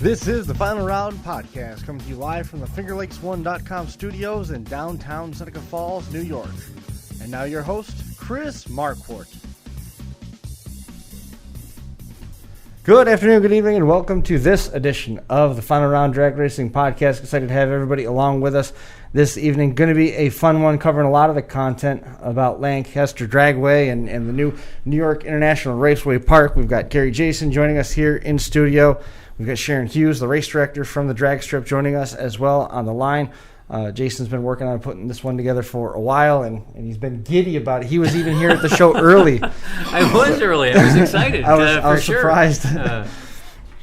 This is the Final Round Podcast, coming to you live from the FingerLakes1.com studios in downtown Seneca Falls, New York. And now your host, Chris Marquardt. Good afternoon, good evening, and welcome to this edition of the Final Round Drag Racing Podcast. Excited to have everybody along with us this evening. Going to be a fun one, covering a lot of the content about Lancaster Dragway and the new New York International Raceway Park. We've got Gary Jason joining us here in studio. We've got Sharon Hughes, the race director from the drag strip, joining us as well on the line. Jason's been working on putting this one together for a while, and he's been giddy about it. He was even here at the show early. I was early. I was excited. I was surprised.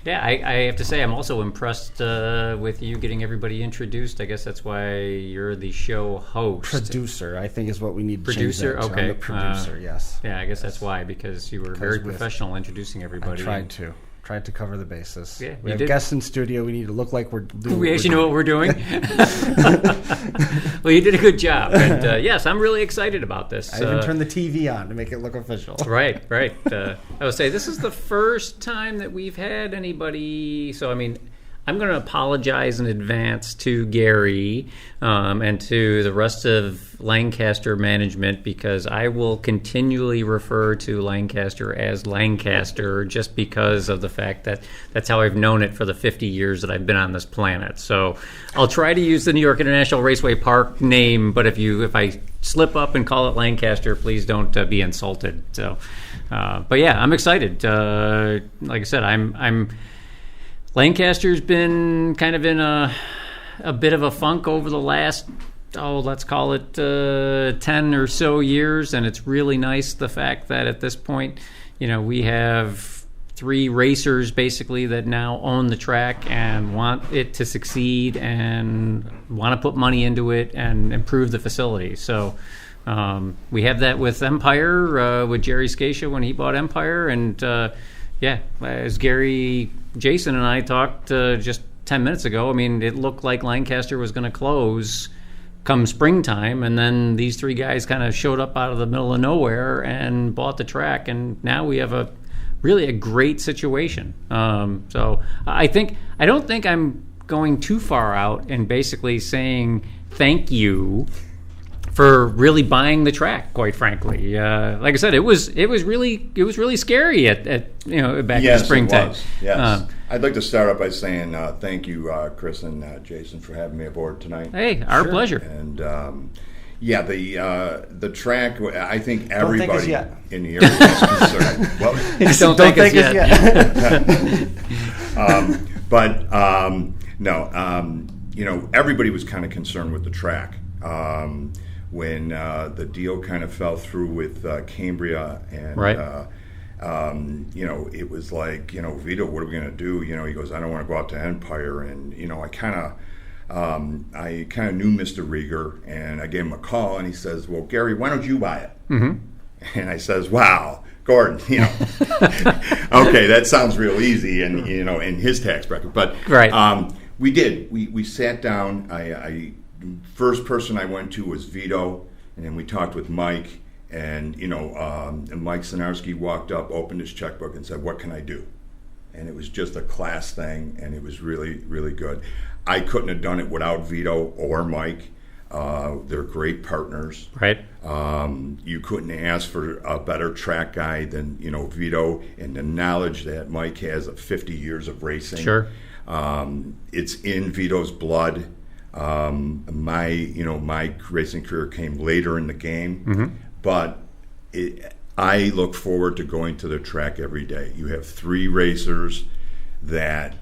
Yeah, I have to say I'm also impressed with you getting everybody introduced. I guess that's why you're the show host. Producer, I think, is what we need to Producer, change that to. okay. I'm the producer, yes. Yeah, I guess that's why, because you were very professional introducing everybody. I tried to cover the bases. Yeah, we have guests in studio. We need to look like we're doing. We actually know what we're doing. Well, you did a good job, and yes, I'm really excited about this. I even turned the TV on to make it look official. Right. I would say this is the first time that we've had anybody. So, I mean, I'm going to apologize in advance to Gary and to the rest of Lancaster management, because I will continually refer to Lancaster as Lancaster just because of the fact that that's how I've known it for the 50 years that I've been on this planet. So I'll try to use the New York International Raceway Park name, but if I slip up and call it Lancaster, please don't be insulted. So, but yeah, I'm excited. Like I said, I'm Lancaster's been kind of in a bit of a funk over the last, let's call it 10 or so years, and it's really nice the fact that at this point, we have 3 racers basically that now own the track and want it to succeed and want to put money into it and improve the facility. So we have that with Empire, with Jerry Scatia when he bought Empire, and as Jason and I talked just 10 minutes ago, I mean, it looked like Lancaster was going to close come springtime, and then these 3 guys kind of showed up out of the middle of nowhere and bought the track, and now we have really a great situation. So I don't think I'm going too far out and basically saying thank you for really buying the track, quite frankly. Like I said, it was really scary at back in springtime. Yes, it was. Yes. I'd like to start up by saying thank you, Chris and Jason, for having me aboard tonight. Hey, our pleasure. And the track, I think everybody in New York is concerned. Well, don't thank us yet. Everybody was kind of concerned with the track. When the deal kind of fell through with Cambria, and right. It was like, Vito, what are we going to do? He goes, I don't want to go out to Empire, and I kind of knew Mr. Rieger, and I gave him a call, and he says, well, Gary, why don't you buy it? Mm-hmm. And I says, wow, Gordon, okay, that sounds real easy, and in his tax bracket, but right. We did. We sat down. I first person I went to was Vito, and then we talked with Mike, and Mike Sinarski walked up, opened his checkbook, and said, what can I do? And it was just a class thing, and it was really, really good. I couldn't have done it without Vito or Mike. They're great partners. Right. You couldn't ask for a better track guy than Vito, and the knowledge that Mike has of 50 years of racing. Sure. It's in Vito's blood. My racing career came later in the game, mm-hmm. but I look forward to going to the track every day. You have 3 racers that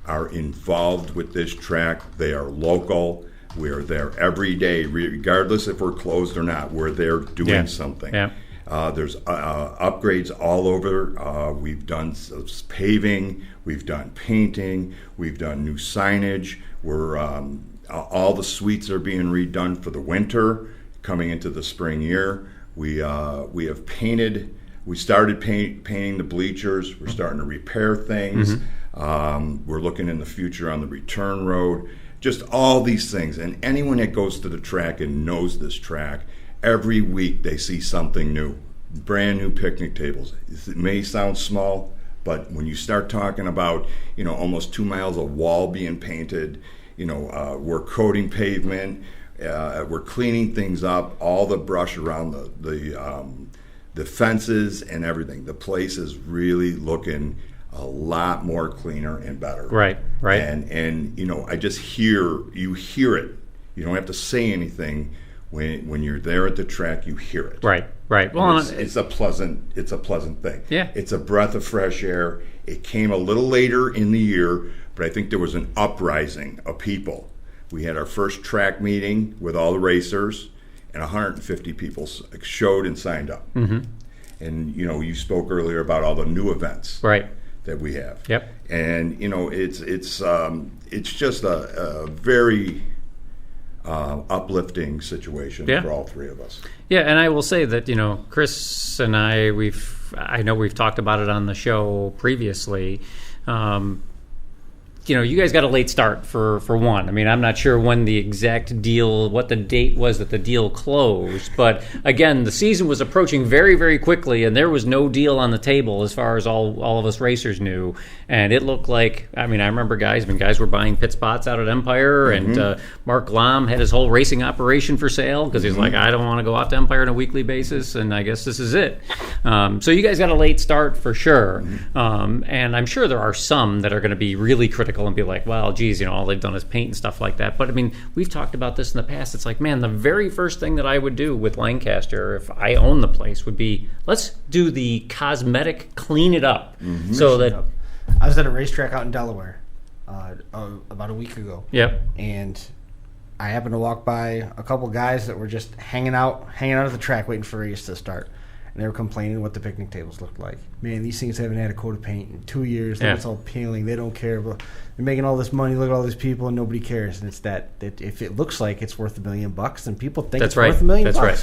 are involved with this track. They are local. We're there every day, regardless if we're closed or not. We're there doing something. Yeah. There's upgrades all over. We've done paving. We've done painting. We've done new signage. All the suites are being redone for the winter, coming into the spring year. We have painted. We started painting the bleachers. We're starting to repair things. Mm-hmm. We're looking in the future on the return road. Just all these things. And anyone that goes to the track and knows this track, every week they see something new. Brand new picnic tables. It may sound small, But when you start talking about, almost 2 miles of wall being painted, we're coating pavement, we're cleaning things up, all the brush around the fences and everything. The place is really looking a lot more cleaner and better. Right. And I just hear it. You don't have to say anything. When you're there at the track, you hear it. Right. Well, it's a pleasant thing. Yeah. It's a breath of fresh air. It came a little later in the year, but I think there was an uprising of people. We had our first track meeting with all the racers, and 150 people showed and signed up. Mm-hmm. And you spoke earlier about all the new events. Right. That we have. Yep. And it's just a very uplifting situation for all three of us. Yeah, and I will say that Chris and I know we've talked about it on the show previously. You guys got a late start for one. I mean, I'm not sure when the exact deal, what the date was that the deal closed. But again, the season was approaching very, very quickly, and there was no deal on the table as far as all of us racers knew. And it looked like, I remember guys were buying pit spots out at Empire, and Mark Glom had his whole racing operation for sale because he's like, I don't want to go out to Empire on a weekly basis, and I guess this is it. So you guys got a late start for sure. And I'm sure there are some that are going to be really critical and be like, well, geez, all they've done is paint and stuff like that. But we've talked about this in the past. It's like, man, the very first thing that I would do with Lancaster if I owned the place would be, let's do the cosmetic clean it up. So that I was at a racetrack out in Delaware about a week ago. Yep. And I happened to walk by a couple guys that were just hanging out at the track waiting for a race to start. And they were complaining what the picnic tables looked like. Man, these things haven't had a coat of paint in 2 years. It's all peeling. They don't care. But they're making all this money. Look at all these people, and nobody cares. And it's that if it looks like it's worth $1 million, then people think it's worth $1 million. That's right.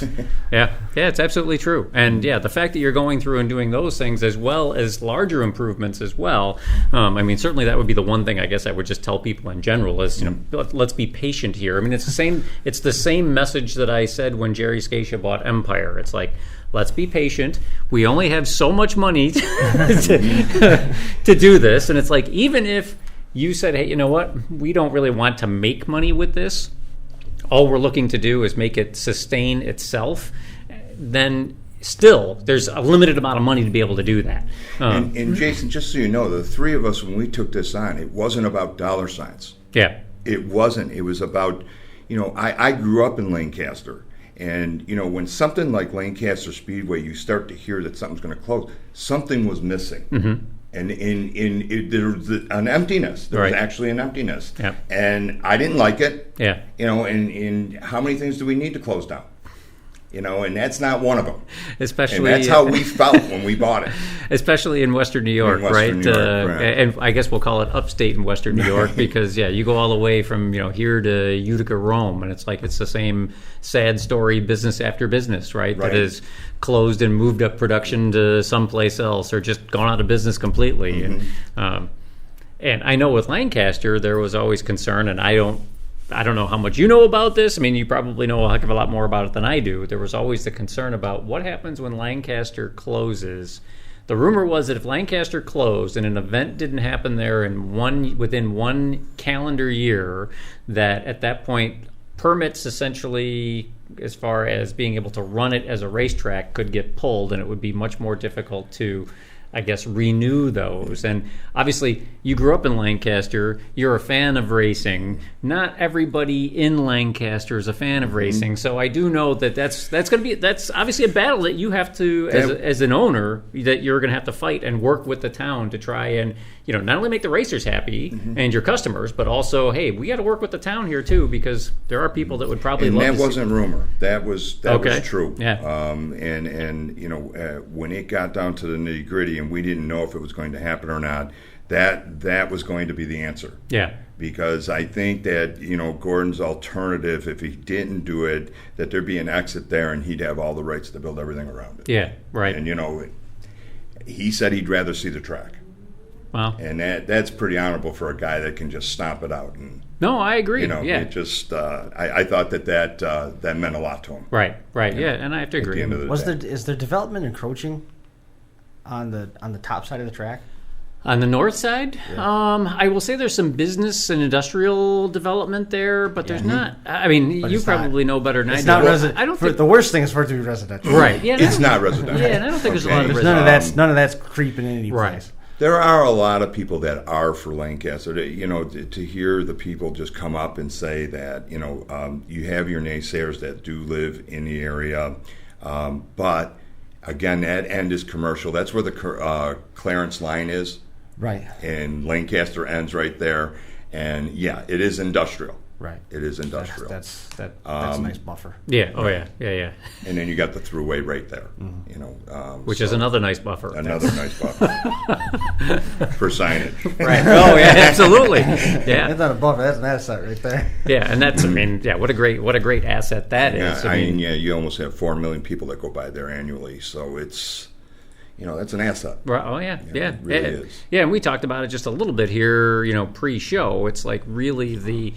Yeah, it's absolutely true. And the fact that you're going through and doing those things as well as larger improvements as well. Certainly that would be the one thing I guess I would just tell people in general is let's be patient here. It's the same message that I said when Jerry Scacia bought Empire. It's like, let's be patient. We only have so much money to do this. And it's like, even if you said, hey, you know what? We don't really want to make money with this. All we're looking to do is make it sustain itself. Then still, there's a limited amount of money to be able to do that. And Jason, just so you know, the three of us, when we took this on, it wasn't about dollar signs. Yeah. It wasn't. It was about, I grew up in Lancaster. And, when something like Lancaster Speedway, you start to hear that something's going to close, something was missing. Mm-hmm. And there was an emptiness. There was actually an emptiness. Yeah. And I didn't like it. Yeah. And how many things do we need to close down? And that's not one of them. Especially, and that's how we felt when we bought it. Especially in Western New York, right? And I guess we'll call it upstate in Western New York because, you go all the way from, here to Utica, Rome, and it's like it's the same sad story, business after business, right? That is closed and moved up production to someplace else or just gone out of business completely. Mm-hmm. And I know with Lancaster, there was always concern, and I don't know how much you know about this. You probably know a heck of a lot more about it than I do. There was always the concern about what happens when Lancaster closes. The rumor was that if Lancaster closed and an event didn't happen there within one calendar year, that at that point permits essentially, as far as being able to run it as a racetrack, could get pulled, and it would be much more difficult to, I guess, renew those. And obviously, you grew up in Lancaster. You're a fan of racing. Not everybody in Lancaster is a fan of racing. So I do know that's obviously a battle that you have to, as an owner, that you're going to have to fight and work with the town to try and, not only make the racers happy and your customers, but also, hey, we got to work with the town here too, because there are people that would probably love to see. And that wasn't rumor. That was true. Yeah. When it got down to the nitty gritty, and we didn't know if it was going to happen or not, that was going to be the answer. Yeah. Because I think that, Gordon's alternative, if he didn't do it, that there'd be an exit there and he'd have all the rights to build everything around it. Yeah, right. And, he said he'd rather see the track. Wow. And that's pretty honorable for a guy that can just stomp it out. And no, I agree. It just, I thought that meant a lot to him. Right, yeah, and I have to agree. Is there development encroaching on the top side of the track? On the north side, I will say there's some business and industrial development there, but there's not. I mean, But you it's probably know better than I It's do. not Well, residential. I don't think. The worst thing is for it to be residential. Right. Yeah. It's not residential. Yeah, and I don't think there's a lot of There's none of that's creeping in any Right. place. There are a lot of people that are for Lancaster. To hear the people just come up and say that, you have your naysayers that do live in the area, but again, that end is commercial. That's where the Clarence line is, Right. and Lancaster ends right there. And yeah, it is industrial. Right. It is industrial. That's a nice buffer. Yeah. Oh yeah. Yeah. And then you got the thruway right there. Which is another nice buffer. Another nice buffer for signage. Right. Oh yeah. Absolutely. Yeah. That's not a buffer. That's an asset right there. Yeah. And that's. I mean. Yeah. What a great asset that Yeah, is. I mean, you almost have 4 million people that go by there annually, so it's, that's an asset. Right. Oh yeah. Yeah. It really is. Yeah. And we talked about it just a little bit here. Pre-show, it's like really the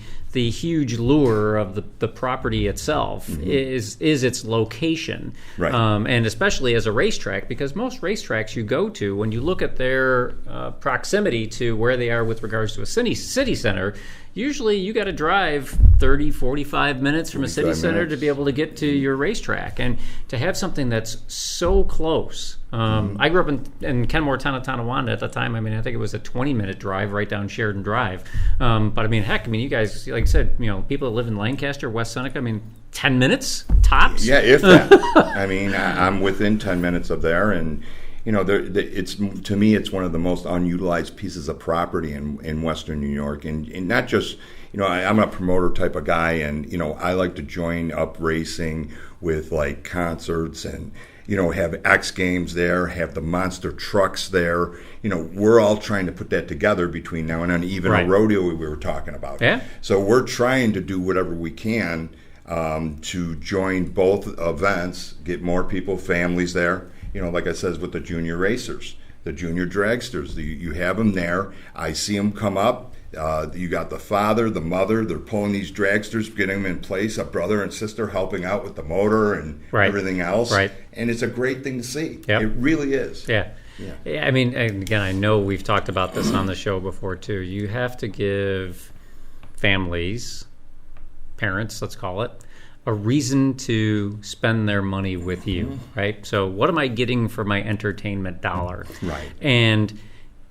huge lure of the property itself is its location, Right. And especially as a racetrack, because most racetracks you go to, when you look at their proximity to where they are with regards to a city center, usually you got to drive 30, 45 minutes from a city 45 center minutes. to be able to get to your racetrack. And to have something that's so close. I grew up in Kenmore, town of Tonawanda at the time. I mean, I think it was a 20-minute drive right down Sheridan Drive. But I mean, heck, you guys, like I said, people that live in Lancaster, West Seneca, 10 minutes tops. Yeah, if that. I mean, I'm within 10 minutes of there, and it's, to me, it's one of the most unutilized pieces of property in Western New York, and not just. I'm a promoter type of guy, and I like to join up racing with like concerts and have X Games there, have the monster trucks there. We're all trying to put that together between now and then, even Right. a rodeo we were talking about. Yeah. So we're trying to do whatever we can to join both events, get more people, families there. Like I said, with the junior racers, the junior dragsters, you have them there. I see them come up. You got the father, the mother, they're pulling these dragsters, getting them in place, a brother and sister helping out with the motor and Right. everything else. Right. And it's a great thing to see. Yep. It really is. Yeah. Yeah. I mean, and again, I know we've talked about this on the show before too. You have to give families, parents, let's call it, a reason to spend their money with you, right? So what am I getting for my entertainment dollar? Right. And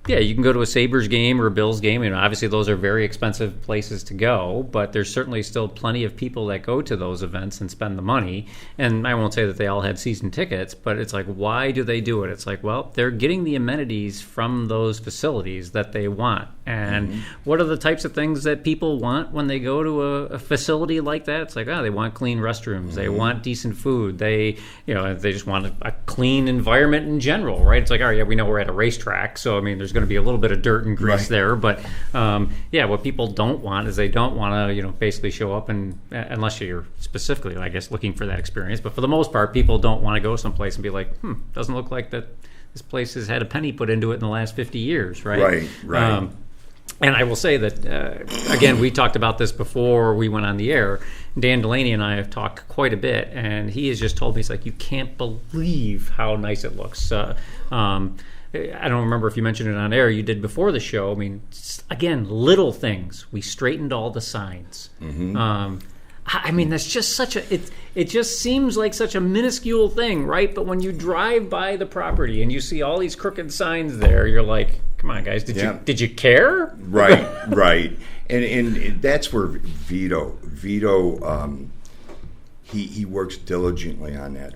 yeah, you can go to a Sabres game or a Bills game. Obviously those are very expensive places to go, but there's certainly still plenty of people that go to those events and spend the money. And I won't say that they all had season tickets, but it's like, why do they do it? It's like, well, they're getting the amenities from those facilities that they want. And what are the types of things that people want when they go to a facility like that? It's like, they want clean restrooms, they want decent food, they just want a clean environment in general, right? It's like, all right, yeah, we know we're at a racetrack, so there's going to be a little bit of dirt and grease Right. there, but what people don't want is they don't want to basically show up and unless you're specifically, I guess, looking for that experience. But for the most part, people don't want to go someplace and be like, doesn't look like that this place has had a penny put into it in the last 50 years, right? Right. And I will say that, again, we talked about this before we went on the air. Dan Delaney and I have talked quite a bit, and he has just told me, he's like, you can't believe how nice it looks. I don't remember if you mentioned it on air. You did before the show. Again, little things. We straightened all the signs. That's just it just seems like such a minuscule thing, right? But when you drive by the property and you see all these crooked signs there, you're like, come on, guys, did you care? Right. And that's where Vito, he works diligently on that.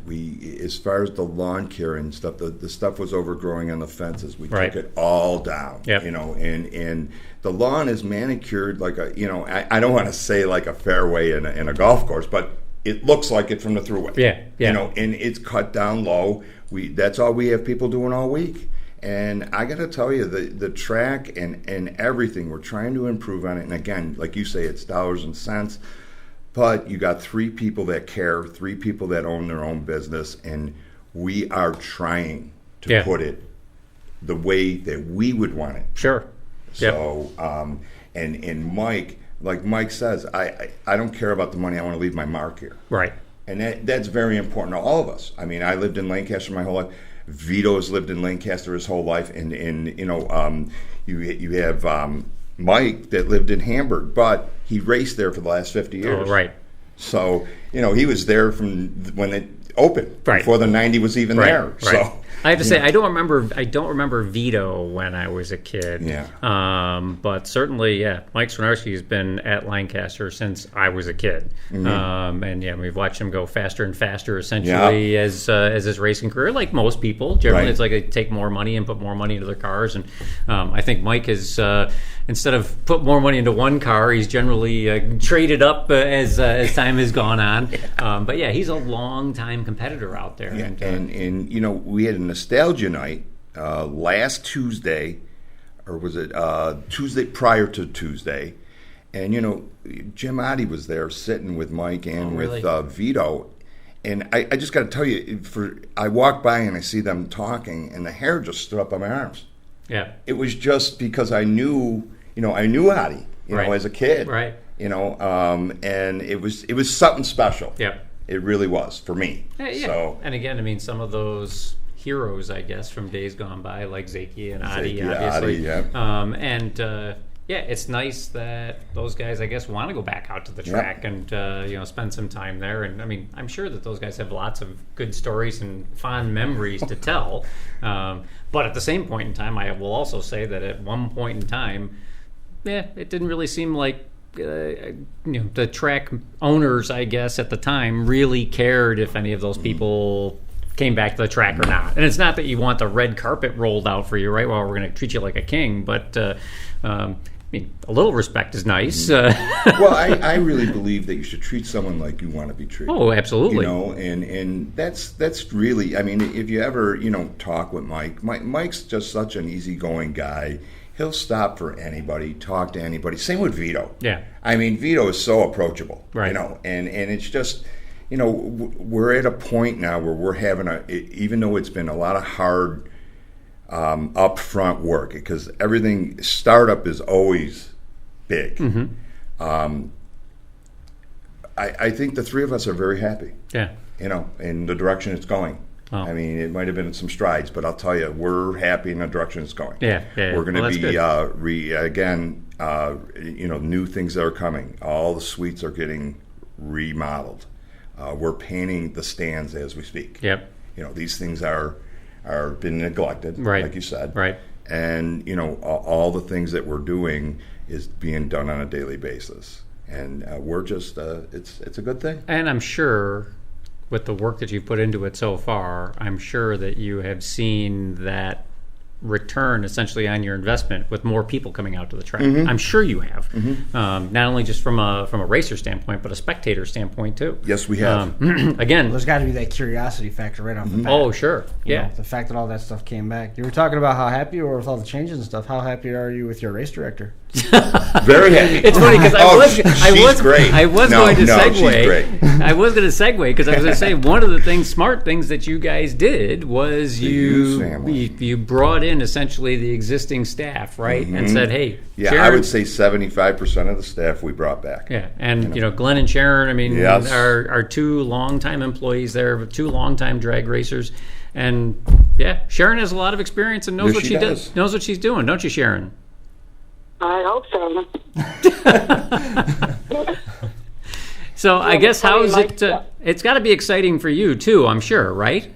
As far as the lawn care and stuff, the stuff was overgrowing on the fences. We Right. took it all down. Yep. And the lawn is manicured like I don't want to say like a fairway in a golf course, but it looks like it from the throughway. Yeah. And it's cut down low. That's all we have people doing all week. And I got to tell you, the track and everything, we're trying to improve on it. And again, like you say, it's dollars and cents. But you got 3 people that care, 3 people that own their own business, and we are trying to put it the way that we would want it. Sure. So, and Mike, like Mike says, I don't care about the money. I want to leave my mark here. Right. And that's very important to all of us. I mean, I lived in Lancaster my whole life. Vito's lived in Lancaster his whole life, and you have Mike that lived in Hamburg, but he raced there for the last 50 years. Oh, right. So he was there from when it opened, before the 90 was even there. Right. So I have to say, I don't remember Vito when I was a kid. Yeah. But certainly, Mike Swinarski has been at Lancaster since I was a kid. And we've watched him go faster and faster, essentially, as his racing career. Like most people, generally, it's like they take more money and put more money into their cars. And I think Mike has, instead of put more money into one car, he's generally traded up as time has gone on. But he's a long time competitor out there. Yeah. And we had a nostalgia night last Tuesday, or was it Tuesday prior to Tuesday? And Jim Oddie was there sitting with Mike and with Vito, and I just got to tell you, I walked by and I see them talking, and the hair just stood up on my arms. Yeah, it was just because I knew Oddie, as a kid, right? And it was something special. Yeah, it really was for me. Yeah. So, and again, I mean, some of those heroes, I guess, from days gone by, like Zaki and Oddie, obviously. It's nice that those guys, I guess, want to go back out to the track and spend some time there. And I mean, I'm sure that those guys have lots of good stories and fond memories to tell. But at the same point in time, I will also say that at one point in time, it didn't really seem like the track owners, I guess, at the time really cared if any of those people came back to the track or not. And it's not that you want the red carpet rolled out for you, right? Well, we're going to treat you like a king, but a little respect is nice. Well, I really believe that you should treat someone like you want to be treated. Oh, absolutely. And that's really, I mean, if you ever talk with Mike's just such an easygoing guy. He'll stop for anybody, talk to anybody. Same with Vito. Yeah. I mean, Vito is so approachable. Right. And it's just, we're at a point now where we're having even though it's been a lot of hard upfront work, because startup is always big. Mm-hmm. I think the three of us are very happy. Yeah. In the direction it's going. Oh. I mean, it might have been some strides, but I'll tell you, we're happy in the direction it's going. Yeah. We're going to be new things that are coming. All the suites are getting remodeled. We're painting the stands as we speak. Yep. These things are been neglected, right, like you said. Right. And all the things that we're doing is being done on a daily basis, and we're just it's a good thing. And I'm sure, with the work that you've put into it so far, I'm sure that you have seen that return essentially on your investment with more people coming out to the track. Mm-hmm. I'm sure you have. Mm-hmm. Not only just from a racer standpoint, but a spectator standpoint too. Yes, we have. Again, there's got to be that curiosity factor right off the bat. Oh, sure. Yeah. The fact that all that stuff came back. You were talking about how happy you were with all the changes and stuff. How happy are you with your race director? Very happy. It's funny because I was going to segue because I was going to say one of the smart things that you guys did was you brought in essentially the existing staff, right? Mm-hmm. And said, hey, Sharon, I would say 75% of the staff we brought back. Yeah, and Glenn and Sharon, I mean, are two longtime employees there, two longtime drag racers, and Sharon has a lot of experience and knows what she does, knows what she's doing, don't you, Sharon? I hope so. So I guess how is it? It's got to be exciting for you too, I'm sure, right?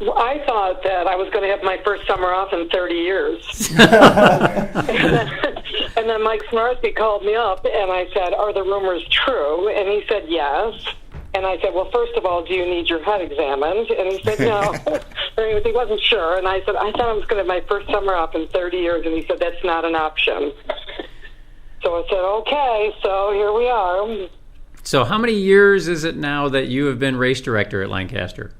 Well, I thought that I was going to have my first summer off in 30 years. And then Mike Snarski called me up, and I said, "Are the rumors true?" And he said, "Yes." And I said, "Well, first of all, do you need your head examined?" And he said, "No." He wasn't sure. And I said, "I thought I was going to have my first summer off in 30 years." And he said, "That's not an option." So I said, "Okay, so here we are." So how many years is it now that you have been race director at Lancaster?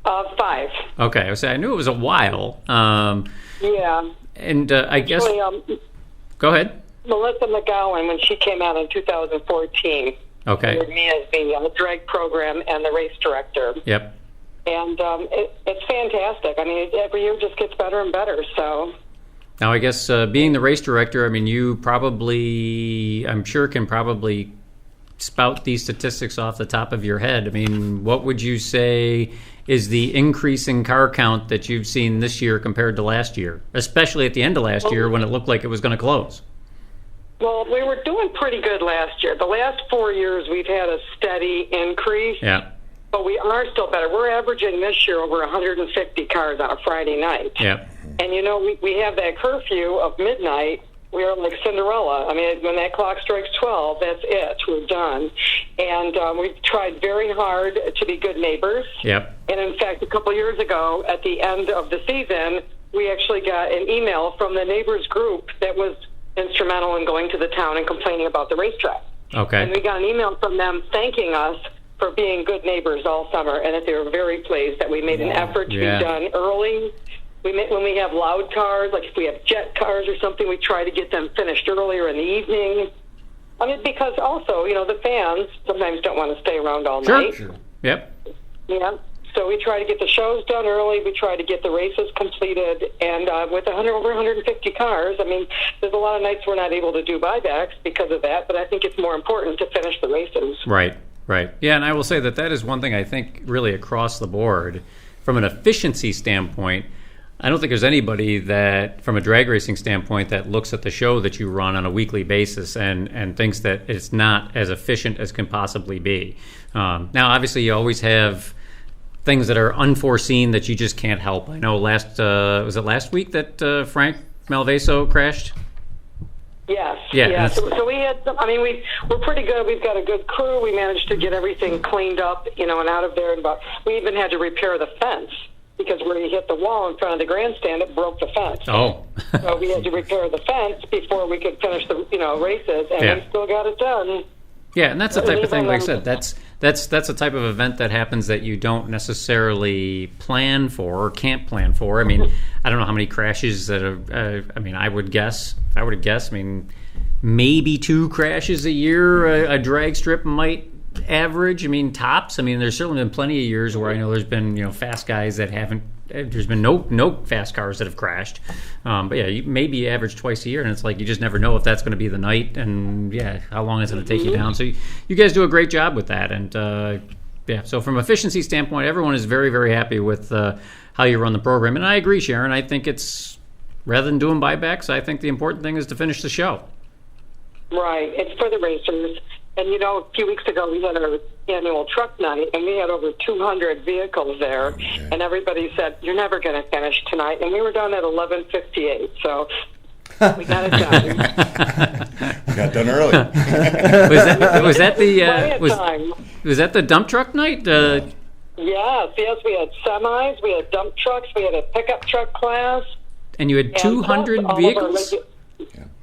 5. Okay, I knew it was a while. Yeah. And I guess... Go ahead. Melissa McGowan, when she came out in 2014... Okay. With me as the drag program and the race director. Yep. And it's fantastic. I mean, every year just gets better and better. So. Now, I guess being the race director, I mean, you probably, I'm sure, can probably spout these statistics off the top of your head, I mean, what would you say is the increase in car count that you've seen this year compared to last year, especially at the end of last year when it looked like it was going to close? Well, we were doing pretty good last year. The last 4 years, we've had a steady increase. Yeah. But we are still better. We're averaging this year over 150 cars on a Friday night. Yeah. And, we have that curfew of midnight. We are like Cinderella. I mean, when that clock strikes 12, that's it. We're done. And we've tried very hard to be good neighbors. Yep. And, in fact, a couple years ago, at the end of the season, we actually got an email from the neighbors group that was instrumental in going to the town and complaining about the racetrack. Okay. And we got an email from them thanking us for being good neighbors all summer, and that they were very pleased that we made an effort to be done early. When we have loud cars, like if we have jet cars or something, we try to get them finished earlier in the evening. I mean, because also, the fans sometimes don't want to stay around all night. Sure. Yep. Yeah. So we try to get the shows done early. We try to get the races completed. And with over 150 cars, I mean, there's a lot of nights we're not able to do buybacks because of that, but I think it's more important to finish the races. Right. Right. Yeah, and I will say that is one thing I think really across the board, from an efficiency standpoint, I don't think there's anybody that, from a drag racing standpoint, that looks at the show that you run on a weekly basis and thinks that it's not as efficient as can possibly be. Now, obviously, you always have things that are unforeseen that you just can't help. I know was it last week that Frank Malveso crashed? Yes. Yeah. Yeah. So we had. We're pretty good. We've got a good crew. We managed to get everything cleaned up, and out of there. We even had to repair the fence because where you hit the wall in front of the grandstand, it broke the fence. Oh. So we had to repair the fence before we could finish the races, and we still got it done. Yeah, and that's the type of thing. Like I said, that's the type of event that happens that you don't necessarily plan for or can't plan for. I mean, I don't know how many crashes that are. I would guess. If I were to guess, maybe 2 crashes a year a drag strip might average. Tops. There's certainly been plenty of years where I know there's been fast guys that haven't. There's been no fast cars that have crashed. But yeah, you maybe average twice a year, and it's like you just never know if that's going to be the night, and how long it's going to take you down. So you guys do a great job with that, and so from efficiency standpoint, everyone is very, very happy with how you run the program. And I agree, Sharon. I think it's, rather than doing buybacks, I think the important thing is to finish the show. Right. It's for the racers. And, a few weeks ago we had our annual truck night, and we had over 200 vehicles there. And everybody said, "You're never going to finish tonight." And we were done at 11:58, so we got it done. We got done early. Was that the dump truck night? Yes. We had semis, we had dump trucks, we had a pickup truck class. And you had 200 vehicles?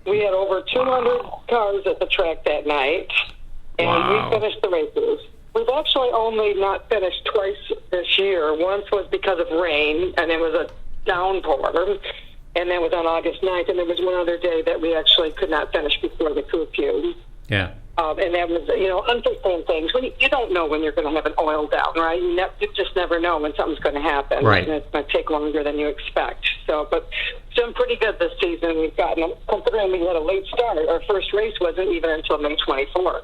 We had over 200 cars at the track that night. And we finished the races. We've actually only not finished twice this year. Once was because of rain, and it was a downpour, and that was on August 9th. And there was one other day that we actually could not finish before the curfew. Yeah. And that was, unforeseen things. You don't know when you're going to have an oil down, right? You just never know when something's going to happen. Right. And it's going to take longer than you expect. So, but it's done pretty good this season. We've gotten, considering we had a late start, our first race wasn't even until May 24th.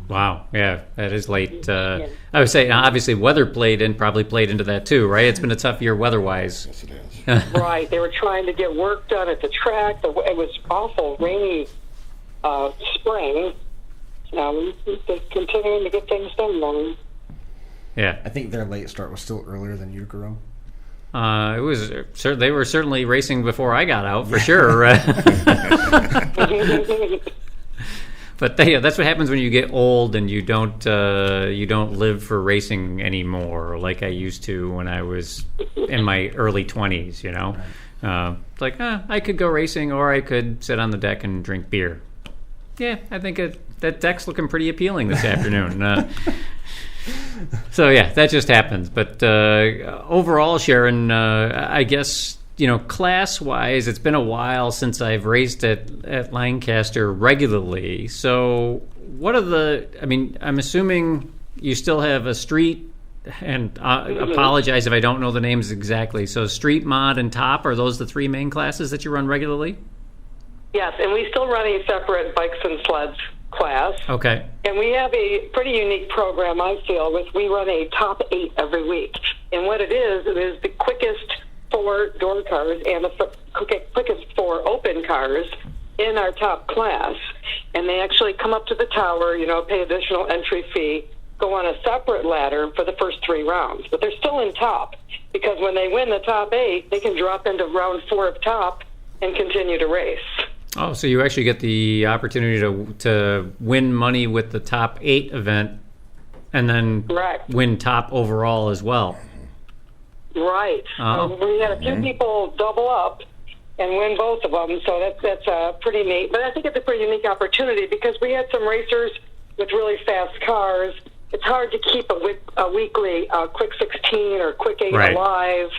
Wow, yeah, that is late. I would say, obviously, weather probably played into that too, right? It's been a tough year weather-wise. Yes, it is. Right, they were trying to get work done at the track. It was awful, rainy spring. They're continuing to get things done. Yeah, I think their late start was still earlier than York. It was. They were certainly racing before I got out, for sure. But that's what happens when you get old and you don't live for racing anymore, like I used to when I was in my early 20s. I could go racing, or I could sit on the deck and drink beer. Yeah, I think that deck's looking pretty appealing this afternoon. So yeah, that just happens. But overall, Sharon, I guess. Class-wise, it's been a while since I've raced at Lancaster regularly. So what are I'm assuming you still have a street, and apologize if I don't know the names exactly. So street, mod, and top, are those the 3 main classes that you run regularly? Yes, and we still run a separate bikes and sleds class. Okay. And we have a pretty unique program, I feel, with we run a top 8 every week. And what it is the quickest 4 door cars and the quickest 4 open cars in our top class. And they actually come up to the tower, pay additional entry fee, go on a separate ladder for the first 3 rounds. But they're still in top, because when they win the top 8, they can drop into round 4 of top and continue to race. Oh, so you actually get the opportunity to win money with the top 8 event, and then win top overall as well. Right. We had a few people double up and win both of them, so that's pretty neat. But I think it's a pretty unique opportunity, because we had some racers with really fast cars. It's hard to keep a weekly quick 16 or quick 8 alive,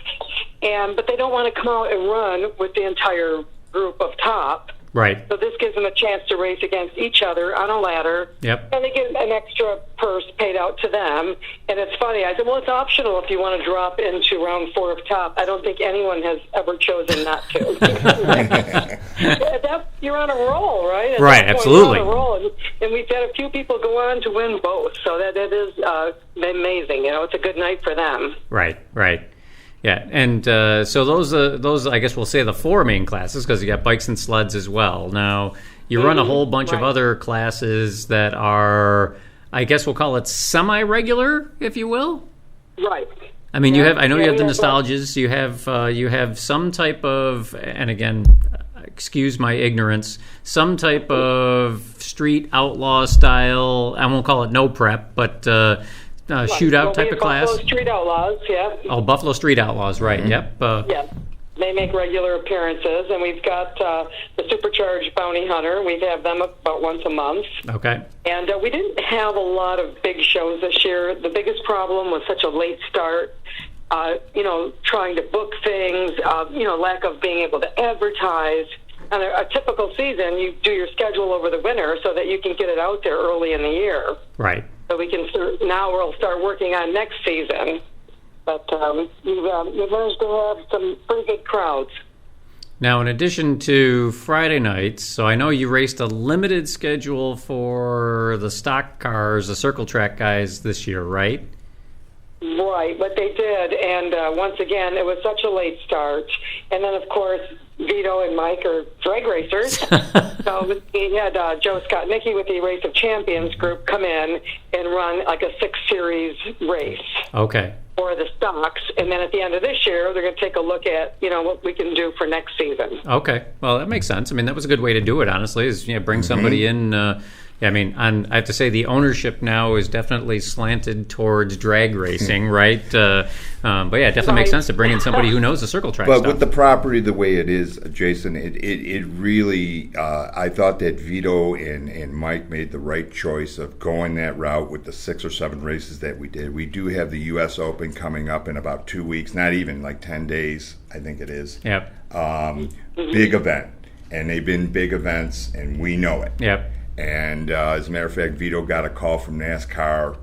but they don't want to come out and run with the entire group of top. Right. So this gives them a chance to race against each other on a ladder. Yep. And they get an extra purse paid out to them. And it's funny. I said, well, it's optional if you want to drop into round 4 of top. I don't think anyone has ever chosen not to. You're on a roll, right? Right, absolutely. You're on a roll. And we've had a few people go on to win both. So that is amazing. It's a good night for them. Right. Yeah, and so those I guess we'll say the 4 main classes, because you got bikes and sleds as well. Now, you run a whole bunch of other classes that are, I guess we'll call it semi-regular, if you will. Right. I mean, you have the nostalgias. You have some type of, and again, excuse my ignorance, some type of street outlaw style. I won't call it no prep, but shootout type of class. Buffalo Street Outlaws, yeah. Oh, Buffalo Street Outlaws, right? Mm-hmm. Yep. Yeah, they make regular appearances, and we've got the Supercharged Bounty Hunter. We have them about once a month. Okay. And we didn't have a lot of big shows this year. The biggest problem was such a late start. Trying to book things. Lack of being able to advertise. On a typical season, you do your schedule over the winter so that you can get it out there early in the year. Right. So we'll start working on next season. But we've managed to have some pretty good crowds. Now, in addition to Friday nights, so I know you raced a limited schedule for the stock cars, the circle track guys this year, right? Right, but they did. And once again, it was such a late start. And then, of course, Vito and Mike are drag racers. So we had Joe Scott Nicky with the Race of Champions group come in and run like a 6-series race. Okay. For the stocks. And then at the end of this year, they're going to take a look at, what we can do for next season. Okay. Well, that makes sense. I mean, that was a good way to do it, honestly, is bring somebody in. I have to say the ownership now is definitely slanted towards drag racing, right? But yeah, it definitely makes sense to bring in somebody who knows the circle track stuff. But with the property the way it is, Jason, it really, I thought that Vito and Mike made the right choice of going that route with the 6 or 7 races that we did. We do have the U.S. Open coming up in about 2 weeks, not even like 10 days, I think it is. Yep. Big event. And they've been big events, and we know it. Yep. And as a matter of fact, Vito got a call from NASCAR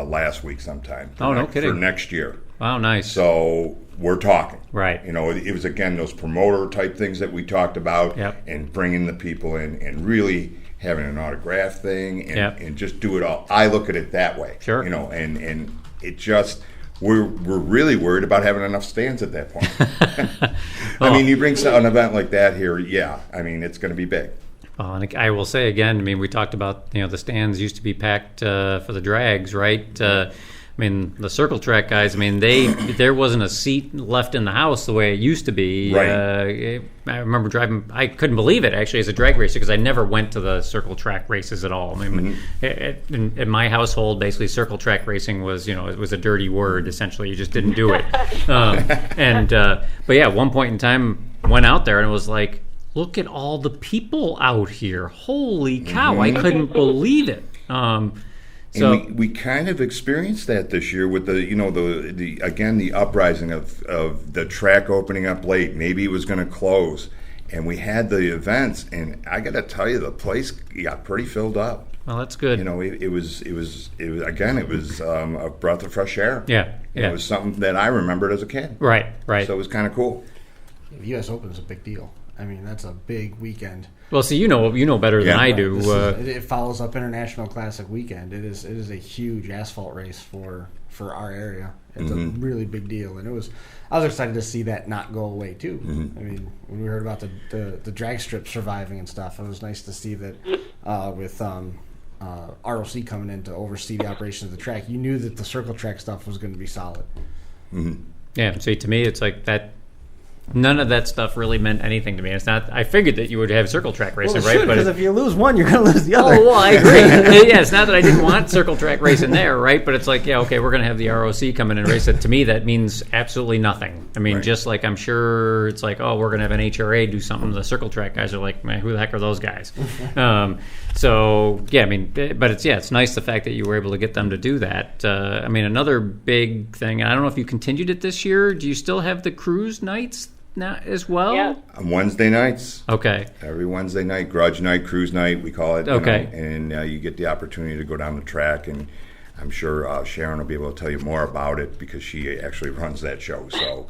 last week sometime. No kidding. For next year. Wow, nice. So we're talking. Right. It was, again, those promoter type things that we talked about. Yep. And bringing the people in and really having an autograph thing and just do it all. I look at it that way. Sure. And it just... We're really worried about having enough stands at that point. I mean, you bring an event like that here, it's going to be big. Well, and I will say again, we talked about, the stands used to be packed for the drags, right? The circle track guys, there wasn't a seat left in the house the way it used to be. Right. I remember driving, I couldn't believe it, actually, as a drag racer, because I never went to the circle track races at all. In my household, basically, circle track racing was, it was a dirty word, essentially. You just didn't do it. But yeah, at one point in time, went out there, and it was like, look at all the people out here. Holy cow, I couldn't believe it. So and we kind of experienced that this year with the uprising of the track opening up late. Maybe it was going to close, and we had the events, and I got to tell you, the place got pretty filled up. Well, that's good. It was a breath of fresh air. Yeah. It was something that I remembered as a kid. Right. So it was kind of cool. The U.S. Open is a big deal. I mean, that's a big weekend. Well, see, you know better than I do. It follows up International Classic weekend. It is a huge asphalt race for our area. It's a really big deal, and I was excited to see that not go away too. I mean, when we heard about the drag strip surviving and stuff, it was nice to see that with ROC coming in to oversee the operations of the track. You knew that the circle track stuff was going to be solid. Yeah, see, to me, it's like that. None of that stuff really meant anything to me. It's not. I figured that you would have circle track racing, right? Because if you lose one, you're going to lose the other. Oh, well, I agree. Yeah, it's not that I didn't want circle track racing there, right? But it's like, yeah, okay, we're going to have the ROC come in and race it. To me, that means absolutely nothing. I mean, just like I'm sure it's like, oh, we're going to have an HRA do something. The circle track guys are like, man, who the heck are those guys? So, yeah, I mean, but it's nice the fact that you were able to get them to do that. I mean, another big thing, I don't know if you continued it this year. Do you still have the cruise nights now as well? Yeah. On Wednesday nights. Okay. Every Wednesday night, grudge night, cruise night, we call it. Okay. And you get the opportunity to go down the track, and I'm sure Sharon will be able to tell you more about it because she actually runs that show. So.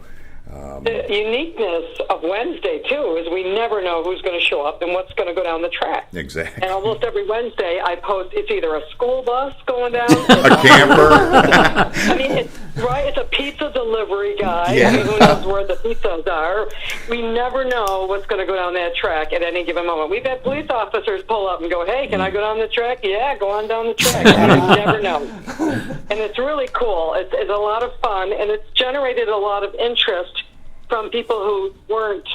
The uniqueness of Wednesday, too, is we never know who's going to show up and what's going to go down the track. Exactly. And almost every Wednesday, I post, it's either a school bus going down. A camper. I mean, it's a pizza delivery guy. Yeah. I mean, who knows where the pizzas are. We never know what's going to go down that track at any given moment. We've had police officers pull up and go, hey, can I go down the track? Yeah, go on down the track. And we never know. And it's really cool. It's a lot of fun, and it's generated a lot of interest from people who weren't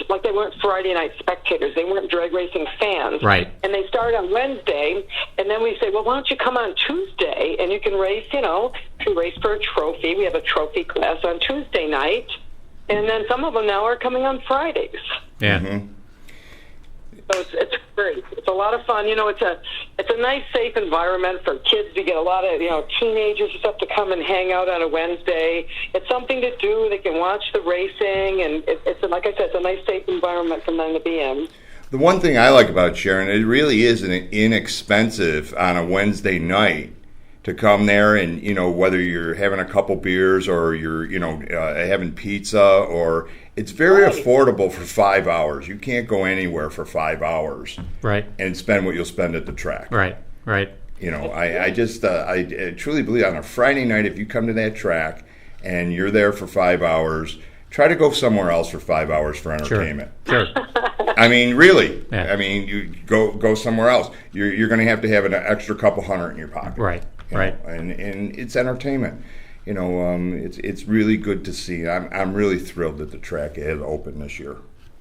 Friday night spectators. They weren't drag racing fans. Right. And they start on Wednesday, and then we say, well, why don't you come on Tuesday, and you can race, race for a trophy. We have a trophy class on Tuesday night, and then some of them now are coming on Fridays. Yeah. So it's great. It's a lot of fun. It's a nice, safe environment for kids to get a lot of teenagers and stuff to come and hang out on a Wednesday. It's something to do. They can watch the racing, and it's like I said, it's a nice, safe environment for them to be in. The one thing I like about Sharon, it really is inexpensive on a Wednesday night to come there, and whether you're having a couple beers or you're having pizza, or it's very affordable for 5 hours. You can't go anywhere for 5 hours, right, and spend what you'll spend at the track. Right. I truly believe on a Friday night, if you come to that track and you're there for 5 hours, try to go somewhere else for 5 hours for entertainment. Sure. I mean, really. Yeah. Yeah. I mean, you go somewhere else. You're going to have an extra couple $100 in your pocket. Right. Right. And it's entertainment. It's really good to see. I'm really thrilled that the track has opened this year.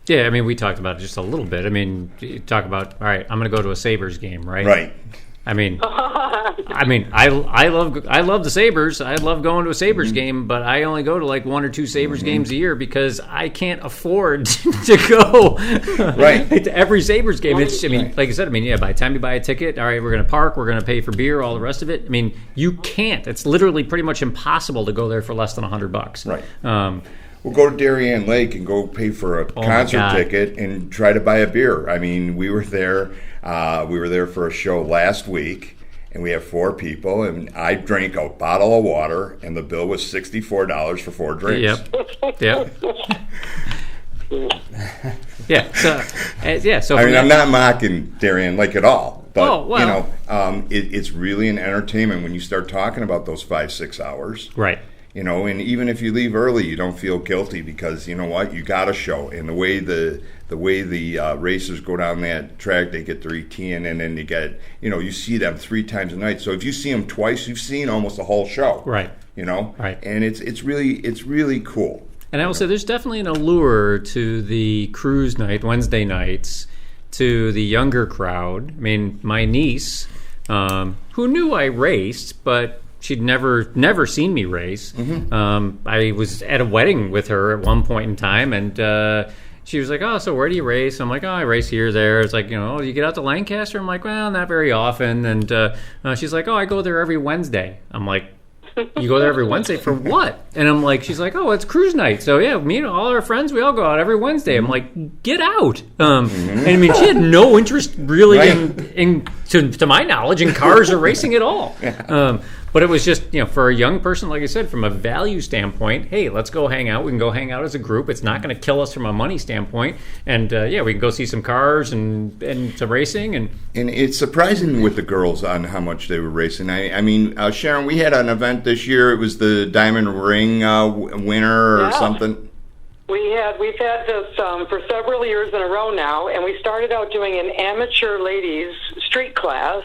Yeah, I mean, we talked about it just a little bit. I mean, you talk about, all right, I'm going to go to a Sabres game, right? Right. I mean, I love the Sabres. I love going to a Sabres game, but I only go to like 1 or 2 Sabres games a year because I can't afford to go to every Sabres game. It's, like I said, by the time you buy a ticket, all right, we're going to park, we're going to pay for beer, all the rest of it. I mean, you can't. It's literally pretty much impossible to go there for less than $100. Right. We'll go to Darien Lake and go pay for a concert ticket and try to buy a beer. I mean, we were there. We were there for a show last week, and we have 4 people, and I drank a bottle of water, and the bill was $64 for 4 drinks. Yep. So I'm not mocking Darien Lake at all, but it's really an entertainment when you start talking about those 5-6 hours. Right. And even if you leave early, you don't feel guilty because you know what, you got a show, and the way the racers go down that track, they get their ET in, and then you get you see them 3 times a night. So if you see them twice, you've seen almost the whole show. Right. Right. And it's really cool. And I will say there's definitely an allure to the cruise night, Wednesday nights, to the younger crowd. I mean, my niece, who knew I raced, but she'd never seen me race. I was at a wedding with her at one point in time, and she was like, oh, so where do you race? I'm like, oh, I race here, there. It's like, you get out to Lancaster? I'm like, well, not very often. And she's like, oh, I go there every Wednesday. I'm like, you go there every Wednesday for what? And I'm like, she's like, oh, it's cruise night. So yeah, me and all our friends, we all go out every Wednesday. I'm like, get out. And I mean, she had no interest really in to my knowledge, in cars or racing at all. But it was just, for a young person, like I said, from a value standpoint, hey, let's go hang out. We can go hang out as a group. It's not going to kill us from a money standpoint. And, we can go see some cars and some racing. And it's surprising with the girls on how much they were racing. I mean, Sharon, we had an event this year. It was the Diamond Ring winner or something. We've had this for several years in a row now, and we started out doing an amateur ladies street class.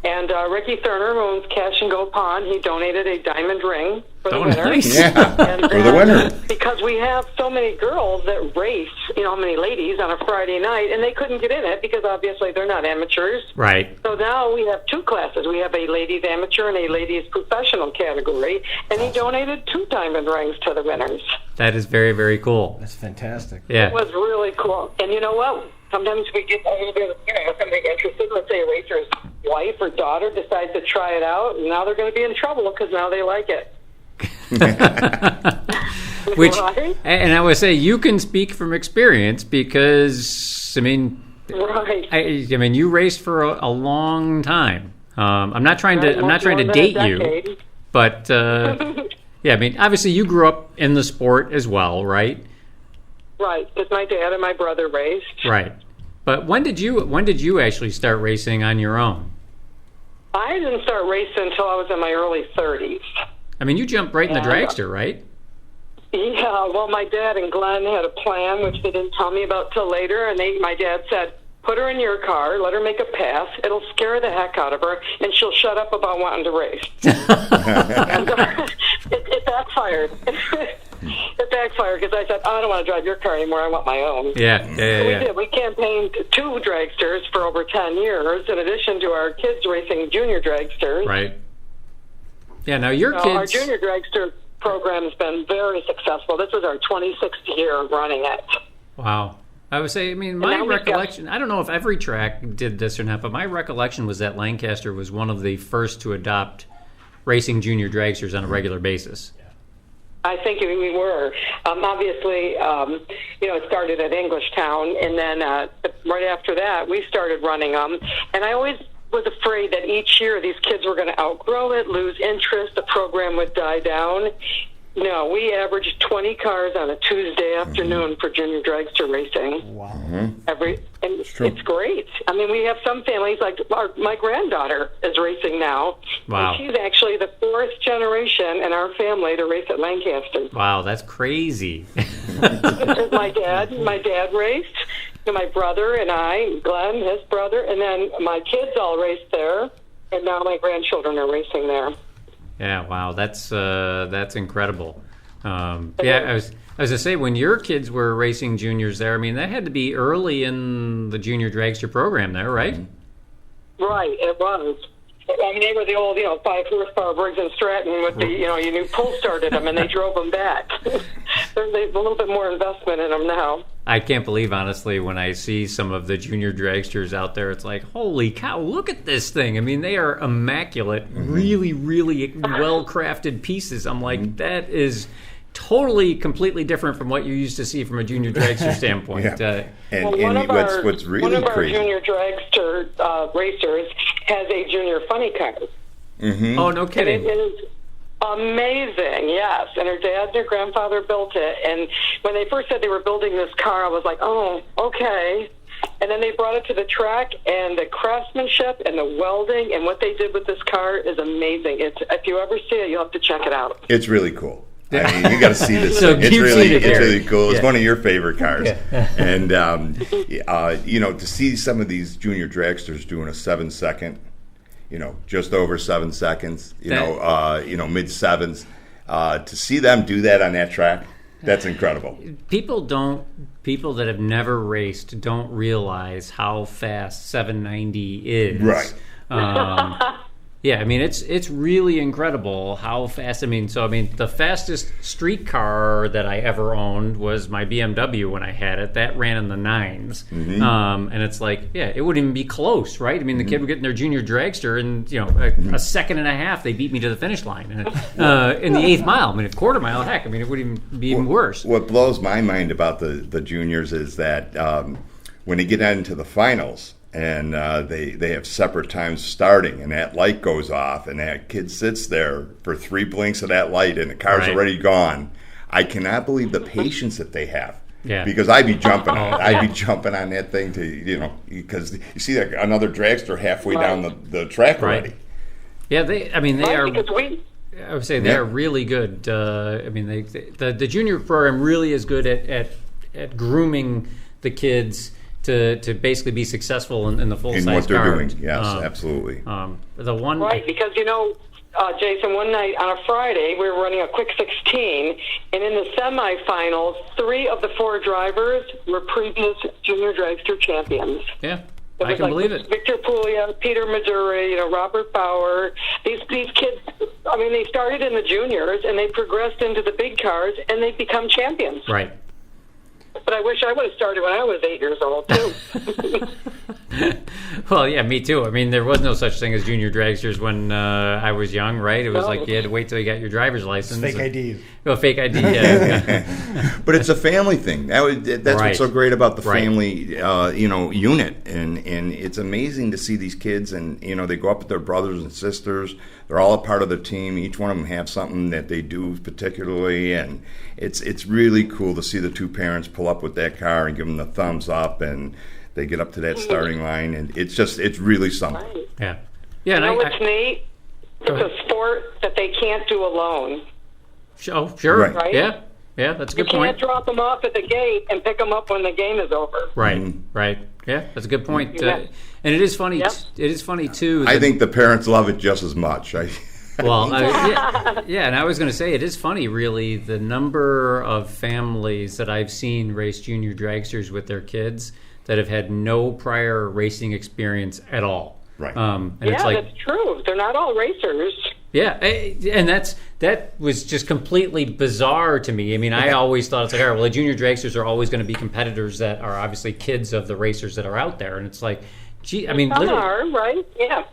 And Ricky Thurner, who owns Cash and Go Pond, he donated a diamond ring for the winner. Nice. Yeah, and for the winner. Because we have so many girls that race, many ladies on a Friday night, and they couldn't get in it because obviously they're not amateurs. Right. So now we have 2 classes. We have a ladies amateur and a ladies professional category, and he donated 2 diamond rings to the winners. That is very, very cool. That's fantastic. Yeah. It was really cool. And you know what? Sometimes we get a little bit, somebody interested, let's say a racer's wife or daughter decides to try it out, and now they're going to be in trouble because now they like it. Which, right? And I would say you can speak from experience because, right. I mean, you raced for a long time. I'm not trying to date you, but obviously you grew up in the sport as well, right? Right, because my dad and my brother raced. Right, but when did you actually start racing on your own? I didn't start racing until I was in my early 30s. I mean, you jumped right in the dragster, right? Yeah, well, my dad and Glenn had a plan, which they didn't tell me about till later, and my dad said, put her in your car, let her make a pass, it'll scare the heck out of her, and she'll shut up about wanting to race. And, it backfired. It backfired because I said, I don't want to drive your car anymore, I want my own. Yeah. We did. We campaigned 2 dragsters for over 10 years, in addition to our kids racing junior dragsters. Right. Yeah, now your kids... Our junior dragster program has been very successful. This was our 26th year of running it. Wow. I would say, my recollection, I don't know if every track did this or not, but my recollection was that Lancaster was one of the first to adopt racing junior dragsters on a regular basis. I think we were. Obviously, it started at Englishtown, and then right after that, we started running them. And I always was afraid that each year these kids were going to outgrow it, lose interest, the program would die down. No, we averaged 20 cars on a Tuesday afternoon for junior dragster racing. Wow. It's great. I mean, we have some families, like my granddaughter is racing now. Wow. And she's actually the 4th generation in our family to race at Lancaster. Wow, that's crazy. My dad raced, my brother and I, Glenn, his brother, and then my kids all raced there, and now my grandchildren are racing there. Yeah, wow, that's incredible. I was going to say, when your kids were racing juniors there, that had to be early in the junior dragster program there, right? Right, it was. They were the old, 5 horsepower Briggs and Stratton with the, you knew pull started them and they drove them back. There's a little bit more investment in them now. I can't believe, honestly, when I see some of the junior dragsters out there, it's like, holy cow, look at this thing. They are immaculate, really, really well-crafted pieces. I'm like, that is totally, completely different from what you used to see from a junior dragster standpoint. Yeah. What's really one of our crazy. junior dragster racers has a junior funny car. Mm-hmm. Oh, no kidding. And it is amazing, yes. And her dad and her grandfather built it. And when they first said they were building this car, I was like, oh, okay. And then they brought it to the track, and the craftsmanship and the welding and what they did with this car is amazing. If you ever see it, you'll have to check it out. It's really cool. You got to see this. So It's really cool. It's Yeah. one of your favorite cars, Yeah. and to see some of these junior dragsters doing a 7-second, just over 7 seconds, mid 7s, to see them do that on that track, that's incredible. People that have never raced don't realize how fast 790 is. Right. Yeah, it's really incredible how fast. The fastest street car that I ever owned was my BMW when I had it. That ran in the 9s. Mm-hmm. And it's like, it wouldn't even be close, right? The kid would get in their junior dragster, and a second and a half, they beat me to the finish line in the 8th mile. A quarter mile, heck, it wouldn't even be even worse. What blows my mind about the juniors is that when they get into the finals, and they have separate times starting, and that light goes off, and that kid sits there for 3 blinks of that light, and the car's already gone. I cannot believe the patience that they have. Yeah. Because I'd be jumping on it. I'd be jumping on that thing because you see another dragster halfway down the track already. Yeah, they are. I would say they Yeah. are really good. The junior program really is good at grooming the kids to basically be successful in the full size in what they're cars. doing. Yes, absolutely. The one Because Jason, one night on a Friday, we were running a quick 16, and in the semifinals, 3 of the 4 drivers were previous junior dragster champions. Yeah, I can believe it. Victor Puglia, Peter Maduri, Robert Bauer. These kids, they started in the juniors, and they progressed into the big cars, and they've become champions. Right. But I wish I would have started when I was 8 years old, too. Well, yeah, me too. I mean, there was no such thing as junior dragsters when I was young, right? It was like you had to wait till you got your driver's license. Fake IDs. Oh, fake ID, yeah. But it's a family thing. That's what's so great about the family, unit, and it's amazing to see these kids, and they go up with their brothers and sisters. They're all a part of the team. Each one of them have something that they do particularly, and it's really cool to see the 2 parents pull up with that car and give them the thumbs up, and they get up to that starting line, and it's really something. Right. Yeah. Yeah. What's neat? It's a sport that they can't do alone. Oh, sure. Right. Yeah. Yeah, that's a good You point. can't drop them off at the gate and pick them up when the game is over. Right. Right. Yeah, that's a good point. And it is funny. Yep. It is funny too. I think the parents love it just as much. Well, and I was going to say, it is funny, really, the number of families that I've seen race junior dragsters with their kids that have had no prior racing experience at all. Right. It's like, that's true. They're not all racers. Yeah, and that was just completely bizarre to me. I mean, I always thought it's like, all right, well, the junior dragsters are always going to be competitors that are obviously kids of the racers that are out there, and it's like, gee, I mean, Some are, right? Yeah.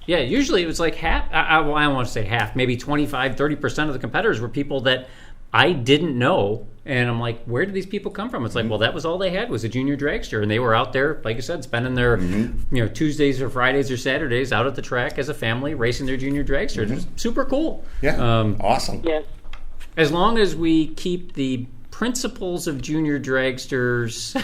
Yeah, usually it was like half, I don't want to say half, maybe 25, 30% of the competitors were people that I didn't know. And I'm like, where did these people come from? It's like, well, that was all they had was a junior dragster. And they were out there, like I said, spending their Tuesdays or Fridays or Saturdays out at the track as a family, racing their junior dragster. It was super cool. Yeah, awesome. Yeah. As long as we keep the principles of junior dragsters,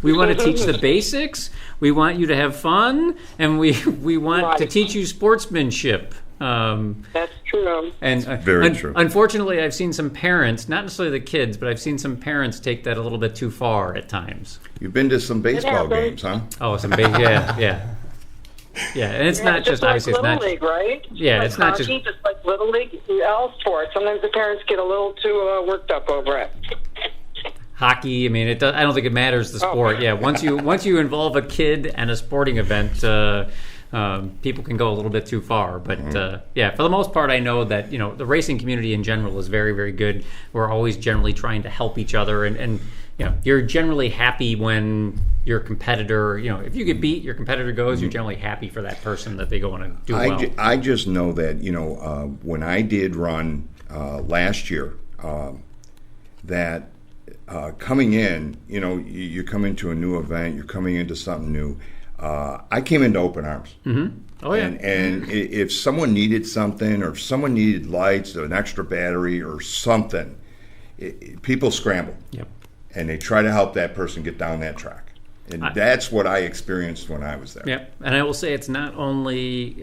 we want to teach the basics. We want you to have fun, and we want to teach you sportsmanship. That's true. And very true. Unfortunately, I've seen some parents, not necessarily the kids, but I've seen some parents take that a little bit too far at times. You've been to some baseball games, huh? Oh, some yeah. Yeah, and it's not just like obviously it's Little not League, right? Yeah, like it's not hockey, just like Little League, all sports. Sometimes the parents get a little too worked up over it. Hockey. I mean, I don't think it matters the sport. Yeah, once you involve a kid and a sporting event, people can go a little bit too far. But for the most part, I know that the racing community in general is very, very good. We're always generally trying to help each other, and you're generally happy when your competitor, if you get beat, your competitor goes, you're generally happy for that person that they go on and do well. I just know that, when I did run last year, that coming in, you come into a new event, you're coming into something new. I came into open arms. Mm-hmm. Oh, yeah. And if someone needed something, or if someone needed lights, or an extra battery, or something, people scramble. Yep. And they try to help that person get down that track. And that's what I experienced when I was there. Yep. And I will say it's not only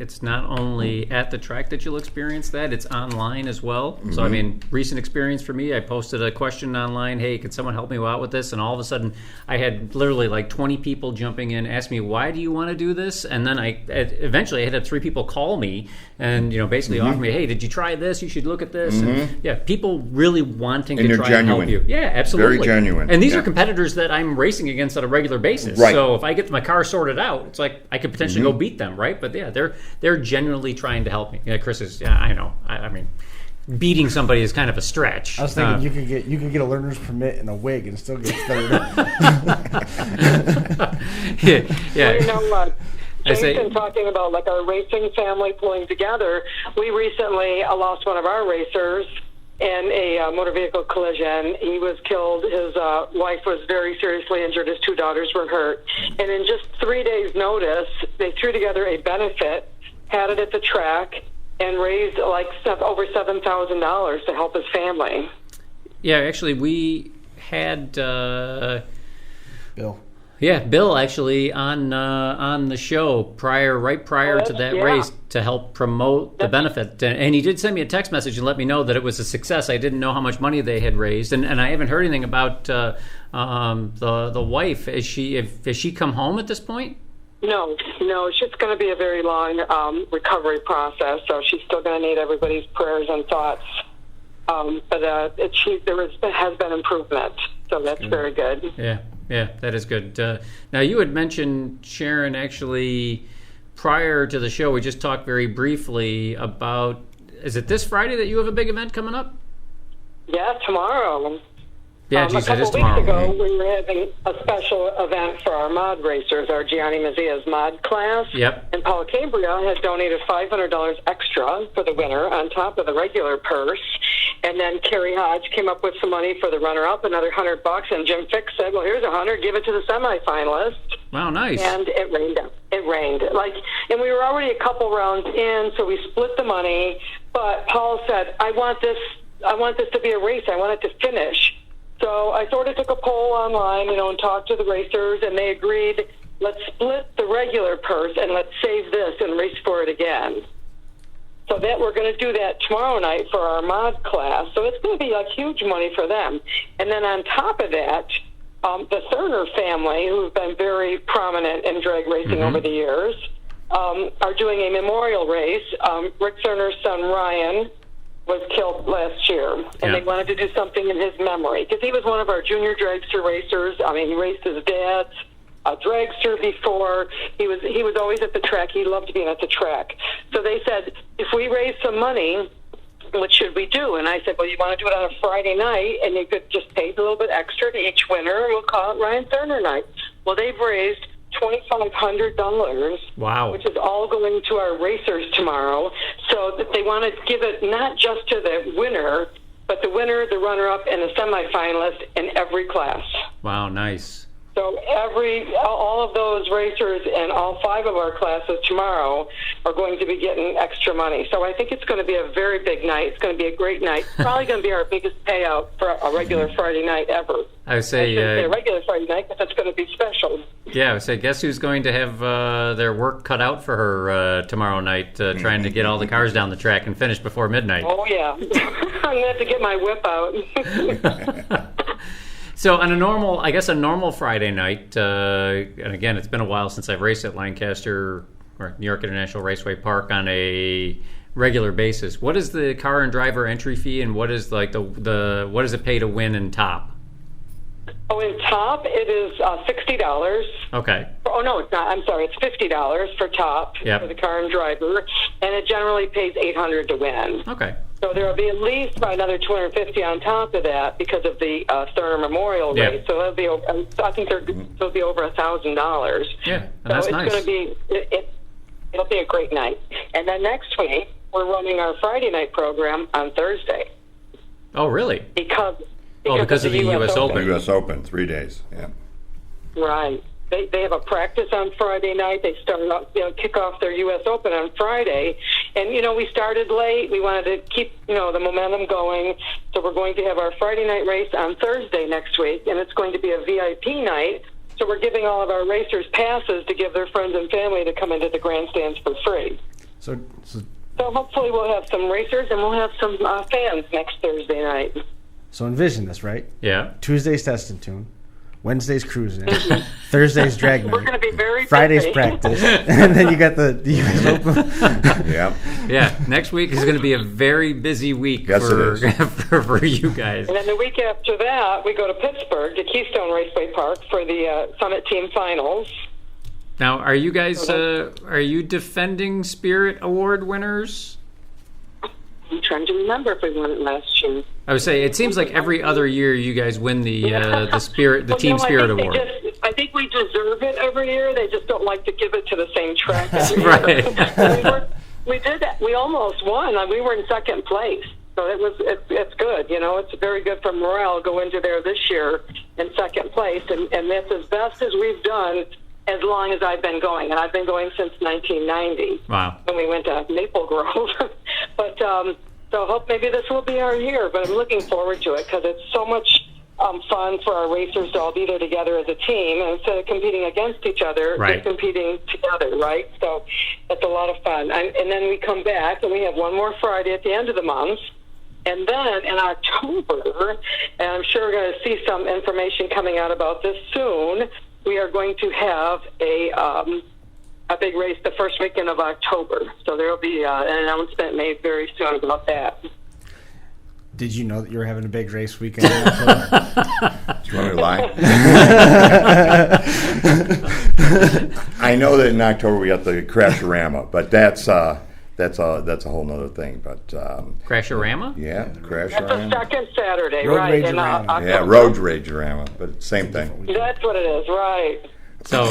at the track that you'll experience that, it's online as well. Mm-hmm. So I mean, recent experience for me, I posted a question online, hey, can someone help me out with this? And all of a sudden I had literally like 20 people jumping in, asking me, why do you want to do this? And then eventually I had 3 people call me and basically offer me, hey, did you try this? You should look at this. And people really wanting to try and help you. Yeah, absolutely. Very genuine. And these are competitors that I'm racing against on a regular basis. Right. So if I get my car sorted out, it's like I could potentially go beat them, right? But yeah, they're genuinely trying to help me. Yeah, Chris is. Yeah, I know. I mean, beating somebody is kind of a stretch. I was thinking you could get a learner's permit and a wig and still get third. yeah. Well, Jason, talking about like our racing family pulling together, we recently lost one of our racers in a motor vehicle collision. He was killed. His wife was very seriously injured. His 2 daughters were hurt. And in just 3 days' notice, they threw together a benefit, had it at the track, and raised like over $7,000 to help his family. Yeah, actually, we had Bill. Yeah, Bill actually on the show right prior to that race to help promote the benefit, and he did send me a text message and let me know that it was a success. I didn't know how much money they had raised, and I haven't heard anything about the wife. Has she come home at this point? No, it's just going to be a very long recovery process. So she's still going to need everybody's prayers and thoughts. But there has been improvement, so that's very good. Yeah, that is good. Now, you had mentioned, Sharon, actually, prior to the show, we just talked very briefly about, is it this Friday that you have a big event coming up? Yeah, tomorrow. Yeah, a couple weeks ago, we were having a special event for our mod racers, our Gianni Mazzia's mod class. Yep. And Paul Cambria had donated $500 extra for the winner on top of the regular purse. And then Kerry Hodge came up with some money for the runner-up, another $100, and Jim Fix said, "Well, here's $100. Give it to the semifinalist." Wow, nice. And it rained. And we were already a couple rounds in, so we split the money. But Paul said, "I want this to be a race. I want it to finish." So I sort of took a poll online, and talked to the racers, and they agreed, let's split the regular purse and let's save this and race for it again. So that we're going to do that tomorrow night for our mod class. So it's going to be like huge money for them. And then on top of that, the Thurner family, who've been very prominent in drag racing over the years, are doing a memorial race. Rick Thurner's son, Ryan, was killed last year, and they wanted to do something in his memory, because he was one of our junior dragster racers. I mean, he raced his dad's dragster before. He was always at the track. He loved being at the track. So they said, if we raise some money, what should we do? And I said, well, you want to do it on a Friday night, and you could just pay a little bit extra to each winner, and we'll call it Ryan Thurner night. Well, they've raised $2,500. Wow. Which is all going to our racers tomorrow. So that they want to give it not just to the winner, but the winner, the runner-up, and the semifinalist in every class. Wow, nice. So all of those racers in all 5 of our classes tomorrow are going to be getting extra money. So I think it's going to be a very big night. It's going to be a great night. Probably going to be our biggest payout for a regular Friday night ever. I would say a regular Friday night, because it's going to be special. Yeah, I would say, guess who's going to have their work cut out for her tomorrow night, trying to get all the cars down the track and finish before midnight. Oh, yeah. I'm going to have to get my whip out. So on a normal Friday night, and again, it's been a while since I've raced at Lancaster or New York International Raceway Park on a regular basis. What is the car and driver entry fee, and what is like the what does it pay to win in top? Oh, in top, it is $60. Okay. Oh, no, it's not. I'm sorry. It's $50 for top for the car and driver, and it generally pays $800 to win. Okay. So there will be at least about another $250 on top of that because of the Thurner Memorial race. So that'll be, I think there'll be over $1,000. Yeah, and that's nice. So it's going to be, it'll be a great night. And then next week, we're running our Friday night program on Thursday. Oh, really? Because of the U.S. Open. The U.S. Open, 3 days, yeah. Right. They have a practice on Friday night. They kick off their U.S. Open on Friday. And, we started late. We wanted to keep, the momentum going. So we're going to have our Friday night race on Thursday next week, and it's going to be a VIP night. So we're giving all of our racers passes to give their friends and family to come into the grandstands for free. So hopefully we'll have some racers, and we'll have some fans next Thursday night. So envision this, right? Yeah. Tuesday's test and tune. Wednesday's cruising. Thursday's drag night. We're going to be very Friday's busy. practice. And then you got the US Open. Yeah. Next week is going to be a very busy week for you guys. And then the week after that, we go to Pittsburgh, to Keystone Raceway Park, for the Summit Team Finals. Now, are you guys are you defending Spirit Award winners? I'm trying to remember if we won it last year. I would say it seems like every other year you guys win the Team Spirit Award. I think we deserve it every year. They just don't like to give it to the same track every right. year. We did that. We almost won. We were in second place. So it's good. You know, it's very good for morale. Go into there this year in second place, and that's as best as we've done as long as I've been going, and I've been going since 1990. Wow. When we went to Maple Grove. But so hope maybe this will be our year. But I'm looking forward to it because it's so much fun for our racers to all be there together as a team, and instead of competing against each other, Right. they're competing together, right? So it's a lot of fun. And then we come back, and we have one more Friday at the end of the month. And then in October, and I'm sure we're going to see some information coming out about this soon, we are going to have a big race the first weekend of October. So there will be an announcement made very soon about that. Did you know that you were having a big race weekend? Do you want me to lie? I know that in October we got the Crasherama, but that's a whole nother thing. But Crasherama? yeah, That's the Crasherama. second Saturday, Road right? Ragerama. October. Yeah, Road Ragerama, but same thing. That's what it is, right? So,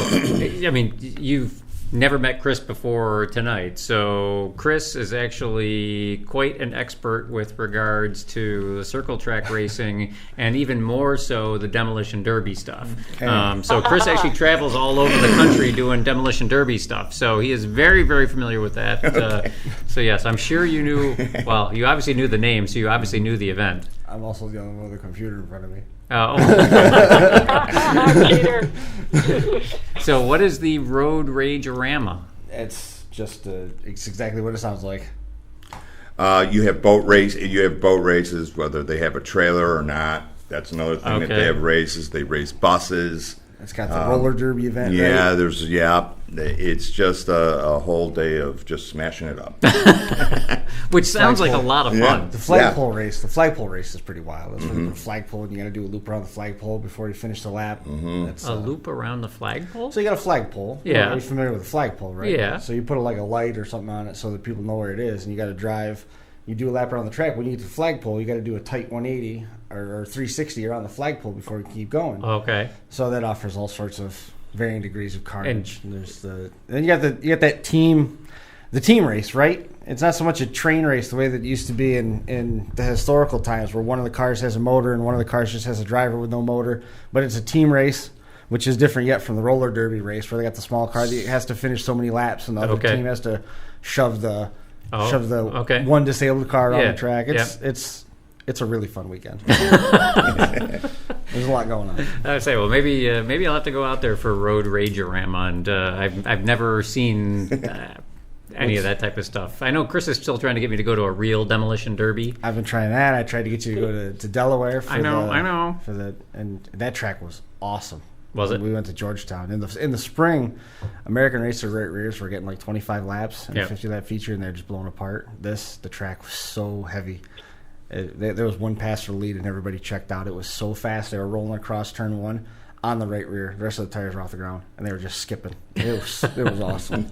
I mean, you've never met Chris before tonight. So, Chris is actually quite an expert with regards to the circle track racing, and even more so the demolition derby stuff. So, Chris actually travels all over the country doing demolition derby stuff. So, he is very, very familiar with that. So, yes, I'm sure you knew. Well, you obviously knew the name, so you obviously knew the event. I'm also the only one with a computer in front of me. Cheater. So, what is the Road Ragerama? It's just it's exactly what it sounds like. You have boat races, whether they have a trailer or not. That's another thing that Okay. they have races. They race buses. It's got the roller derby event. Yeah, right? it's just a whole day of just smashing it up. Which sounds like a lot of fun. The flagpole race. The flagpole race is pretty wild. That's when you put a flagpole and you got to do a loop around the flagpole before you finish the lap. That's, A loop around the flagpole? So you got a flagpole. Yeah. You're familiar with a flagpole, right? Yeah. So you put a light or something on it so that people know where it is, and you got to drive. You do a lap around the track. When you get to the flagpole, you got to do a tight 180 or 360 around the flagpole before you keep going. Okay. So that offers all sorts of varying degrees of carnage. And then you got that team race, right? It's not so much a train race the way that it used to be in the historical times, where one of the cars has a motor and one of the cars just has a driver with no motor. But it's a team race, which is different yet from the roller derby race, where they got the small car that has to finish so many laps, and the other team has to shove the one disabled car on the track. It's a really fun weekend. There's a lot going on. I would say, well, maybe I'll have to go out there for Road Ragerama, and I've never seen any of that type of stuff. I know Chris is still trying to get me to go to a real demolition derby. I've been trying that. I tried to get you to go to Delaware. I know. And that track was awesome. Was it? We went to Georgetown in the spring. American Racer right rears were getting like 25 laps and a 50 lap feature, and they're just blown apart. The track was so heavy. There was one pass for the lead, and everybody checked out. It was so fast. They were rolling across turn one on the right rear. The rest of the tires were off the ground, and they were just skipping. It was awesome.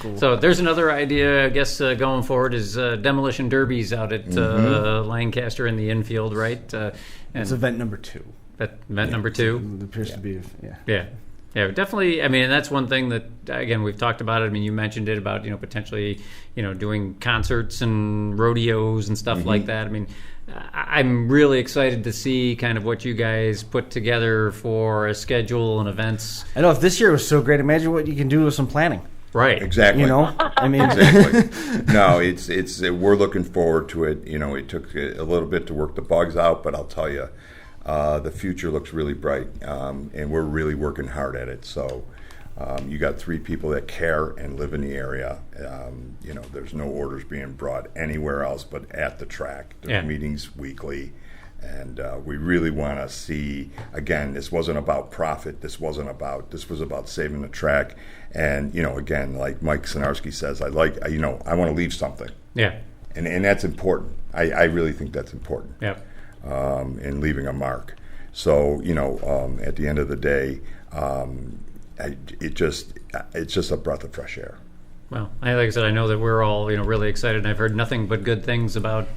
Cool. So there's another idea, I guess, going forward is demolition derbies out at Lancaster in the infield, right? It's event number 2. Event number 2? It appears to be, Yeah, definitely. I mean, and that's one thing that, again, we've talked about it. I mean, you mentioned it about, potentially, doing concerts and rodeos and stuff like that. I mean, I'm really excited to see kind of what you guys put together for a schedule and events. I know if this year was so great, imagine what you can do with some planning. Right. Exactly. I mean, exactly. No, it's we're looking forward to it. It took a little bit to work the bugs out, but I'll tell you, the future looks really bright, and we're really working hard at it. So you got 3 people that care and live in the area. There's no orders being brought anywhere else but at the track. There's meetings weekly, and we really want to see, again, this wasn't about profit. This was about saving the track. And, again, like Mike Sinarski says, I want to leave something. Yeah. And that's important. I really think that's important. Yeah. In leaving a mark. So, at the end of the day, it's just a breath of fresh air. Well, like I said, I know that we're all really excited, and I've heard nothing but good things about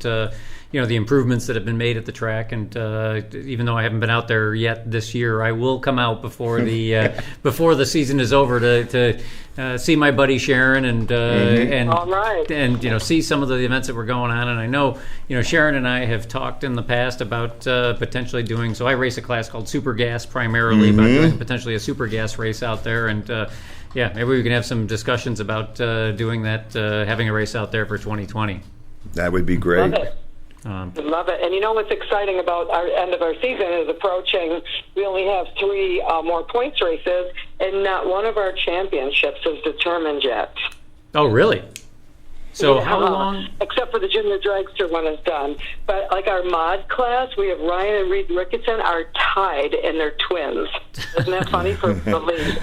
the improvements that have been made at the track. And even though I haven't been out there yet this year, I will come out before the season is over to see my buddy Sharon and All right. and see some of the events that were going on. And I know Sharon and I have talked in the past about potentially doing. So I race a class called Super Gas primarily, about doing potentially a Super Gas race out there. And maybe we can have some discussions about doing that, having a race out there for 2020. That would be great. Love it. Love it. And what's exciting about our end of our season is approaching. We only have 3 more points races, and not one of our championships is determined yet. Oh, really? So how long? Except for the junior dragster one is done. But like our mod class, we have Ryan and Reed Ricketson are tied, and they're twins. Isn't that funny for the lead?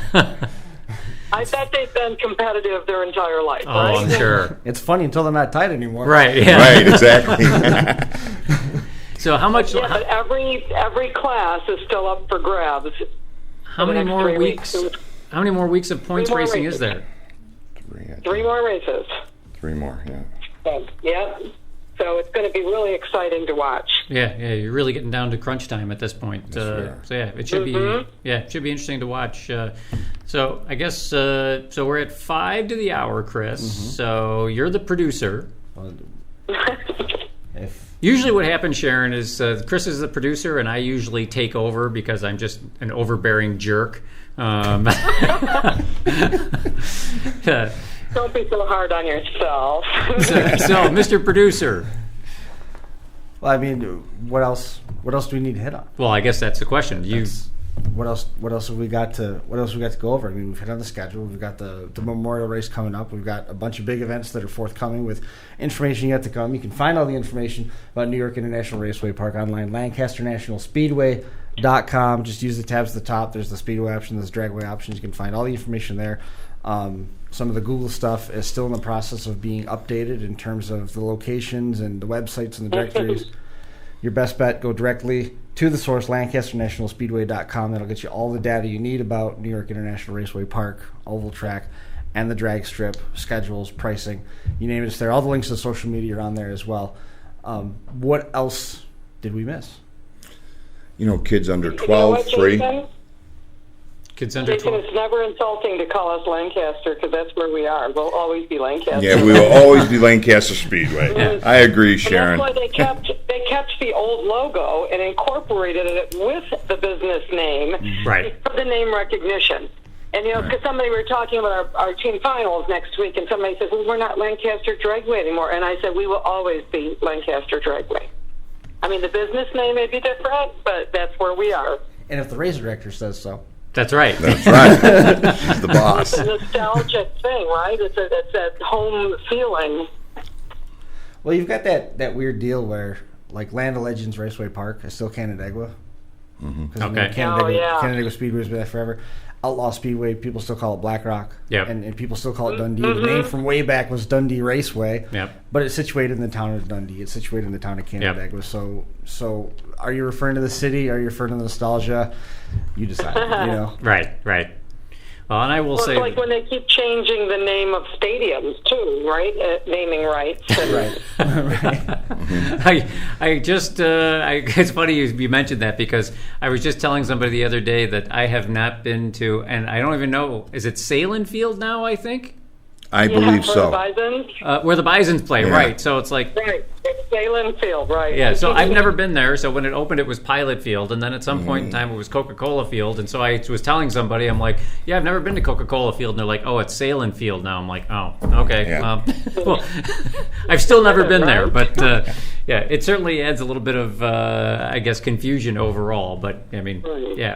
I bet they've been competitive their entire life, right? Oh, I'm sure. It's funny until they're not tight anymore. Right, yeah. Right, exactly. So how much... Yeah, but every class is still up for grabs. How many more weeks? How many more weeks of points racing is there? 3 more races. 3 more, yeah. Yeah. So it's going to be really exciting to watch. Yeah, you're really getting down to crunch time at this point. So it should be interesting to watch. So I guess so we're at 5 to the hour, Chris. So you're the producer. Usually what happens, Sharon, is Chris is the producer, and I usually take over because I'm just an overbearing jerk. Don't be so hard on yourself. So, Mr. Producer. Well, I mean, what else do we need to hit on? Well, I guess that's the question. What else have we got to go over? I mean, we've hit on the schedule. We've got the Memorial Race coming up. We've got a bunch of big events that are forthcoming with information yet to come. You can find all the information about New York International Raceway Park online, Lancaster National Speedway.com. Just use the tabs at the top. There's the Speedway option, there's the Dragway options. You can find all the information there. Some of the Google stuff is still in the process of being updated in terms of the locations and the websites and the directories. Your best bet, go directly to the source, LancasterNationalSpeedway.com. That'll get you all the data you need about New York International Raceway Park, oval track, and the drag strip, schedules, pricing. You name it, it's there. All the links to social media are on there as well. What else did we miss? Kids under 12, free. Kids under Jason, 12. it's never insulting to call us Lancaster because that's where we are. We'll always be Lancaster. Yeah, we will always be Lancaster Speedway. Yeah. I agree, Sharon. And that's why they kept the old logo and incorporated it with the business name for the name recognition. And, because we were talking about our team finals next week, and somebody says, well, we're not Lancaster Dragway anymore. And I said, we will always be Lancaster Dragway. I mean, the business name may be different, but that's where we are. And if the race director says so. That's right. That's right. He's the boss. It's a nostalgic thing, right? It's that home feeling. Well, you've got that weird deal where, like, Land of Legends Raceway Park is still Canandaigua. Okay. Canandaigua Speedway has been there forever. Outlaw Speedway, people still call it Black Rock. Yep. And people still call it Dundee. The name from way back was Dundee Raceway. Yep. But it's situated in the town of Dundee. It's situated in the town of Canandaigua. Yep. So are you referring to the city? Are you referring to the nostalgia? You decide. Right. Well, and I will say, it's like when they keep changing the name of stadiums too, right? Naming rights. Right. I just, it's funny you mentioned that because I was just telling somebody the other day that I have not been to, and I don't even know, is it Salem Field now, I think? I believe so. The Bisons? Where the Bisons play, right. So it's like... Right. It's Salem Field, right. Yeah, so I've never been there. So when it opened, it was Pilot Field. And then at some point in time, it was Coca-Cola Field. And so I was telling somebody, I'm like, yeah, I've never been to Coca-Cola Field. And they're like, oh, it's Salem Field now. I'm like, oh, okay. Yeah. Well, I've still never been there. But, it certainly adds a little bit of, I guess, confusion overall. But, I mean,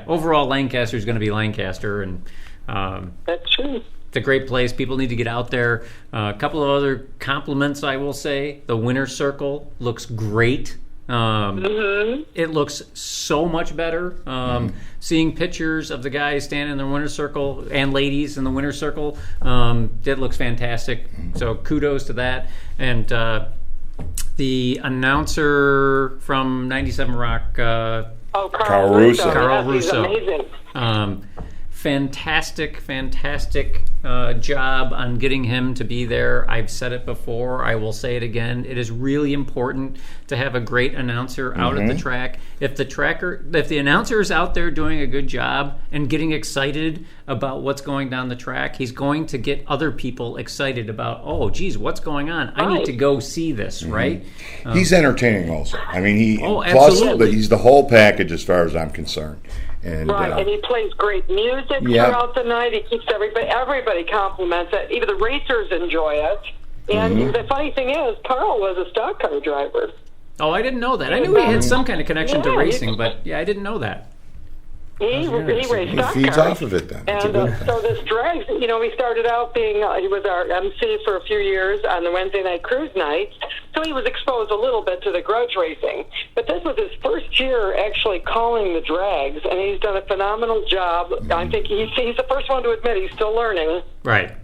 overall, Lancaster is going to be Lancaster. And that's true. It's a great place. People need to get out there. A couple of other compliments, I will say. The winner's circle looks great. It looks so much better. Seeing pictures of the guys standing in the winner's circle and ladies in the winner's circle, it looks fantastic. So kudos to that. And the announcer from 97 Rock, Carl Russo. Carl Russo. He's amazing. fantastic job on getting him to be there. I've said it before. I will say it again. It is really important to have a great announcer out at the track. If the announcer is out there doing a good job and getting excited about what's going down the track, he's going to get other people excited about, oh, geez, what's going on? I need to go see this, right? He's entertaining also. I mean, absolutely. He's the whole package as far as I'm concerned. And, and he plays great music throughout the night. He keeps everybody compliments it. Even the racers enjoy it. And the funny thing is, Carl was a stock car driver. Oh, I didn't know that. I knew he had some kind of connection to racing, but I didn't know that. He raced stock feeds cars. off of it then. And so this drag, he started out being, he was our MC for a few years on the Wednesday night cruise nights, so he was exposed a little bit to the grudge racing. But this was his first year actually calling the drags, and he's done a phenomenal job. I think he's the first one to admit he's still learning. Right.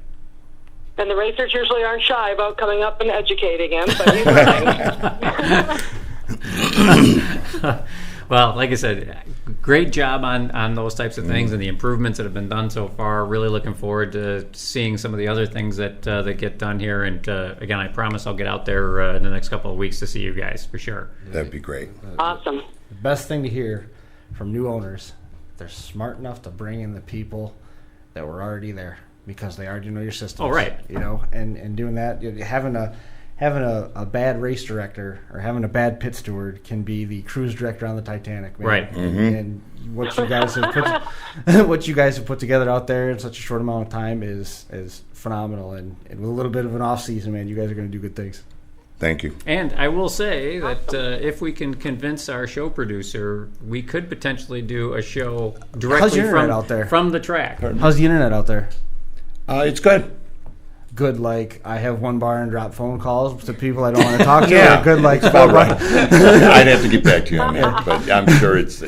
And the racers usually aren't shy about coming up and educating him, but he's learning. Well, like I said, great job on those types of things and the improvements that have been done so far. Really looking forward to seeing some of the other things that get done here. And again, I promise I'll get out there in the next couple of weeks to see you guys for sure. That'd be great. Awesome. The best thing to hear from new owners, they're smart enough to bring in the people that were already there because they already know your systems. Oh, right. And doing that, having a bad race director or having a bad pit steward can be the cruise director on the Titanic, man. Right. And what you guys have put together out there in such a short amount of time is phenomenal. And with a little bit of an off season, man, you guys are going to do good things. Thank you. And I will say that if we can convince our show producer, we could potentially do a show directly from the track. How's the internet out there? It's good. Good, like I have one bar and drop phone calls to people I don't want to talk to. Yeah, or good, like about right. I'd have to get back to you on that, but I'm sure it's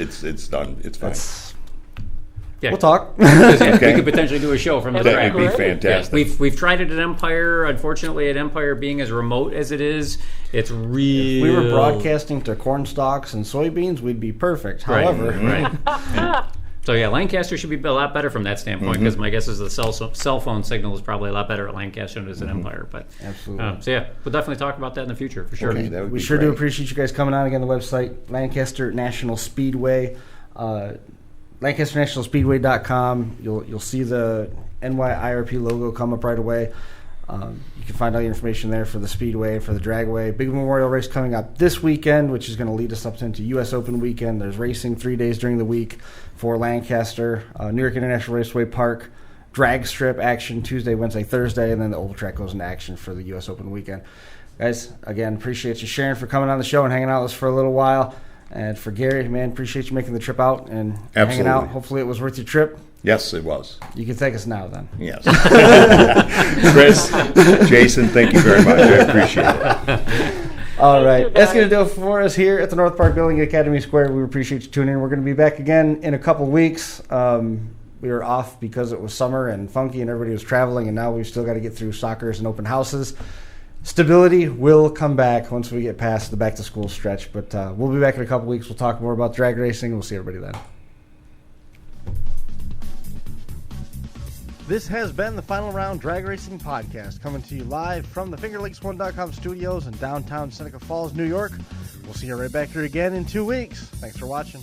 done. It's fine. We'll talk. We could potentially do a show from the track. That would be fantastic. Yeah, we've tried it at Empire. Unfortunately, at Empire, being as remote as it is, it's real. If we were broadcasting to corn stalks and soybeans, we'd be perfect. However, Yeah. So Lancaster should be a lot better from that standpoint because my guess is the cell phone signal is probably a lot better at Lancaster than it is at Empire. But absolutely. So we'll definitely talk about that in the future for sure. Okay, we sure do appreciate you guys coming on again. The website Lancaster National Speedway, LancasterNationalSpeedway.com. You'll see the NYIRP logo come up right away. You can find all the information there for the Speedway and for the Dragway. Big Memorial Race coming up this weekend, which is going to lead us up into U.S. Open weekend. There's racing 3 days during the week for Lancaster, New York International Raceway Park, drag strip action Tuesday, Wednesday, Thursday, and then the oval track goes into action for the U.S. Open weekend. Guys, again, appreciate you, Sharon, for coming on the show and hanging out with us for a little while. And for Gary, man, appreciate you making the trip out and hanging out. Hopefully it was worth your trip. Yes, it was. You can thank us now, then. Yes. Chris, Jason, thank you very much. I appreciate it. All right. That's going to do it for us here at the North Park Building, Academy Square. We appreciate you tuning in. We're going to be back again in a couple weeks. We were off because it was summer and funky and everybody was traveling, and now we've still got to get through soccer's and open houses. Stability will come back once we get past the back-to-school stretch, but we'll be back in a couple weeks. We'll talk more about drag racing. We'll see everybody then. This has been the Final Round Drag Racing Podcast, coming to you live from the FingerLakes1.com studios in downtown Seneca Falls, New York. We'll see you right back here again in 2 weeks. Thanks for watching.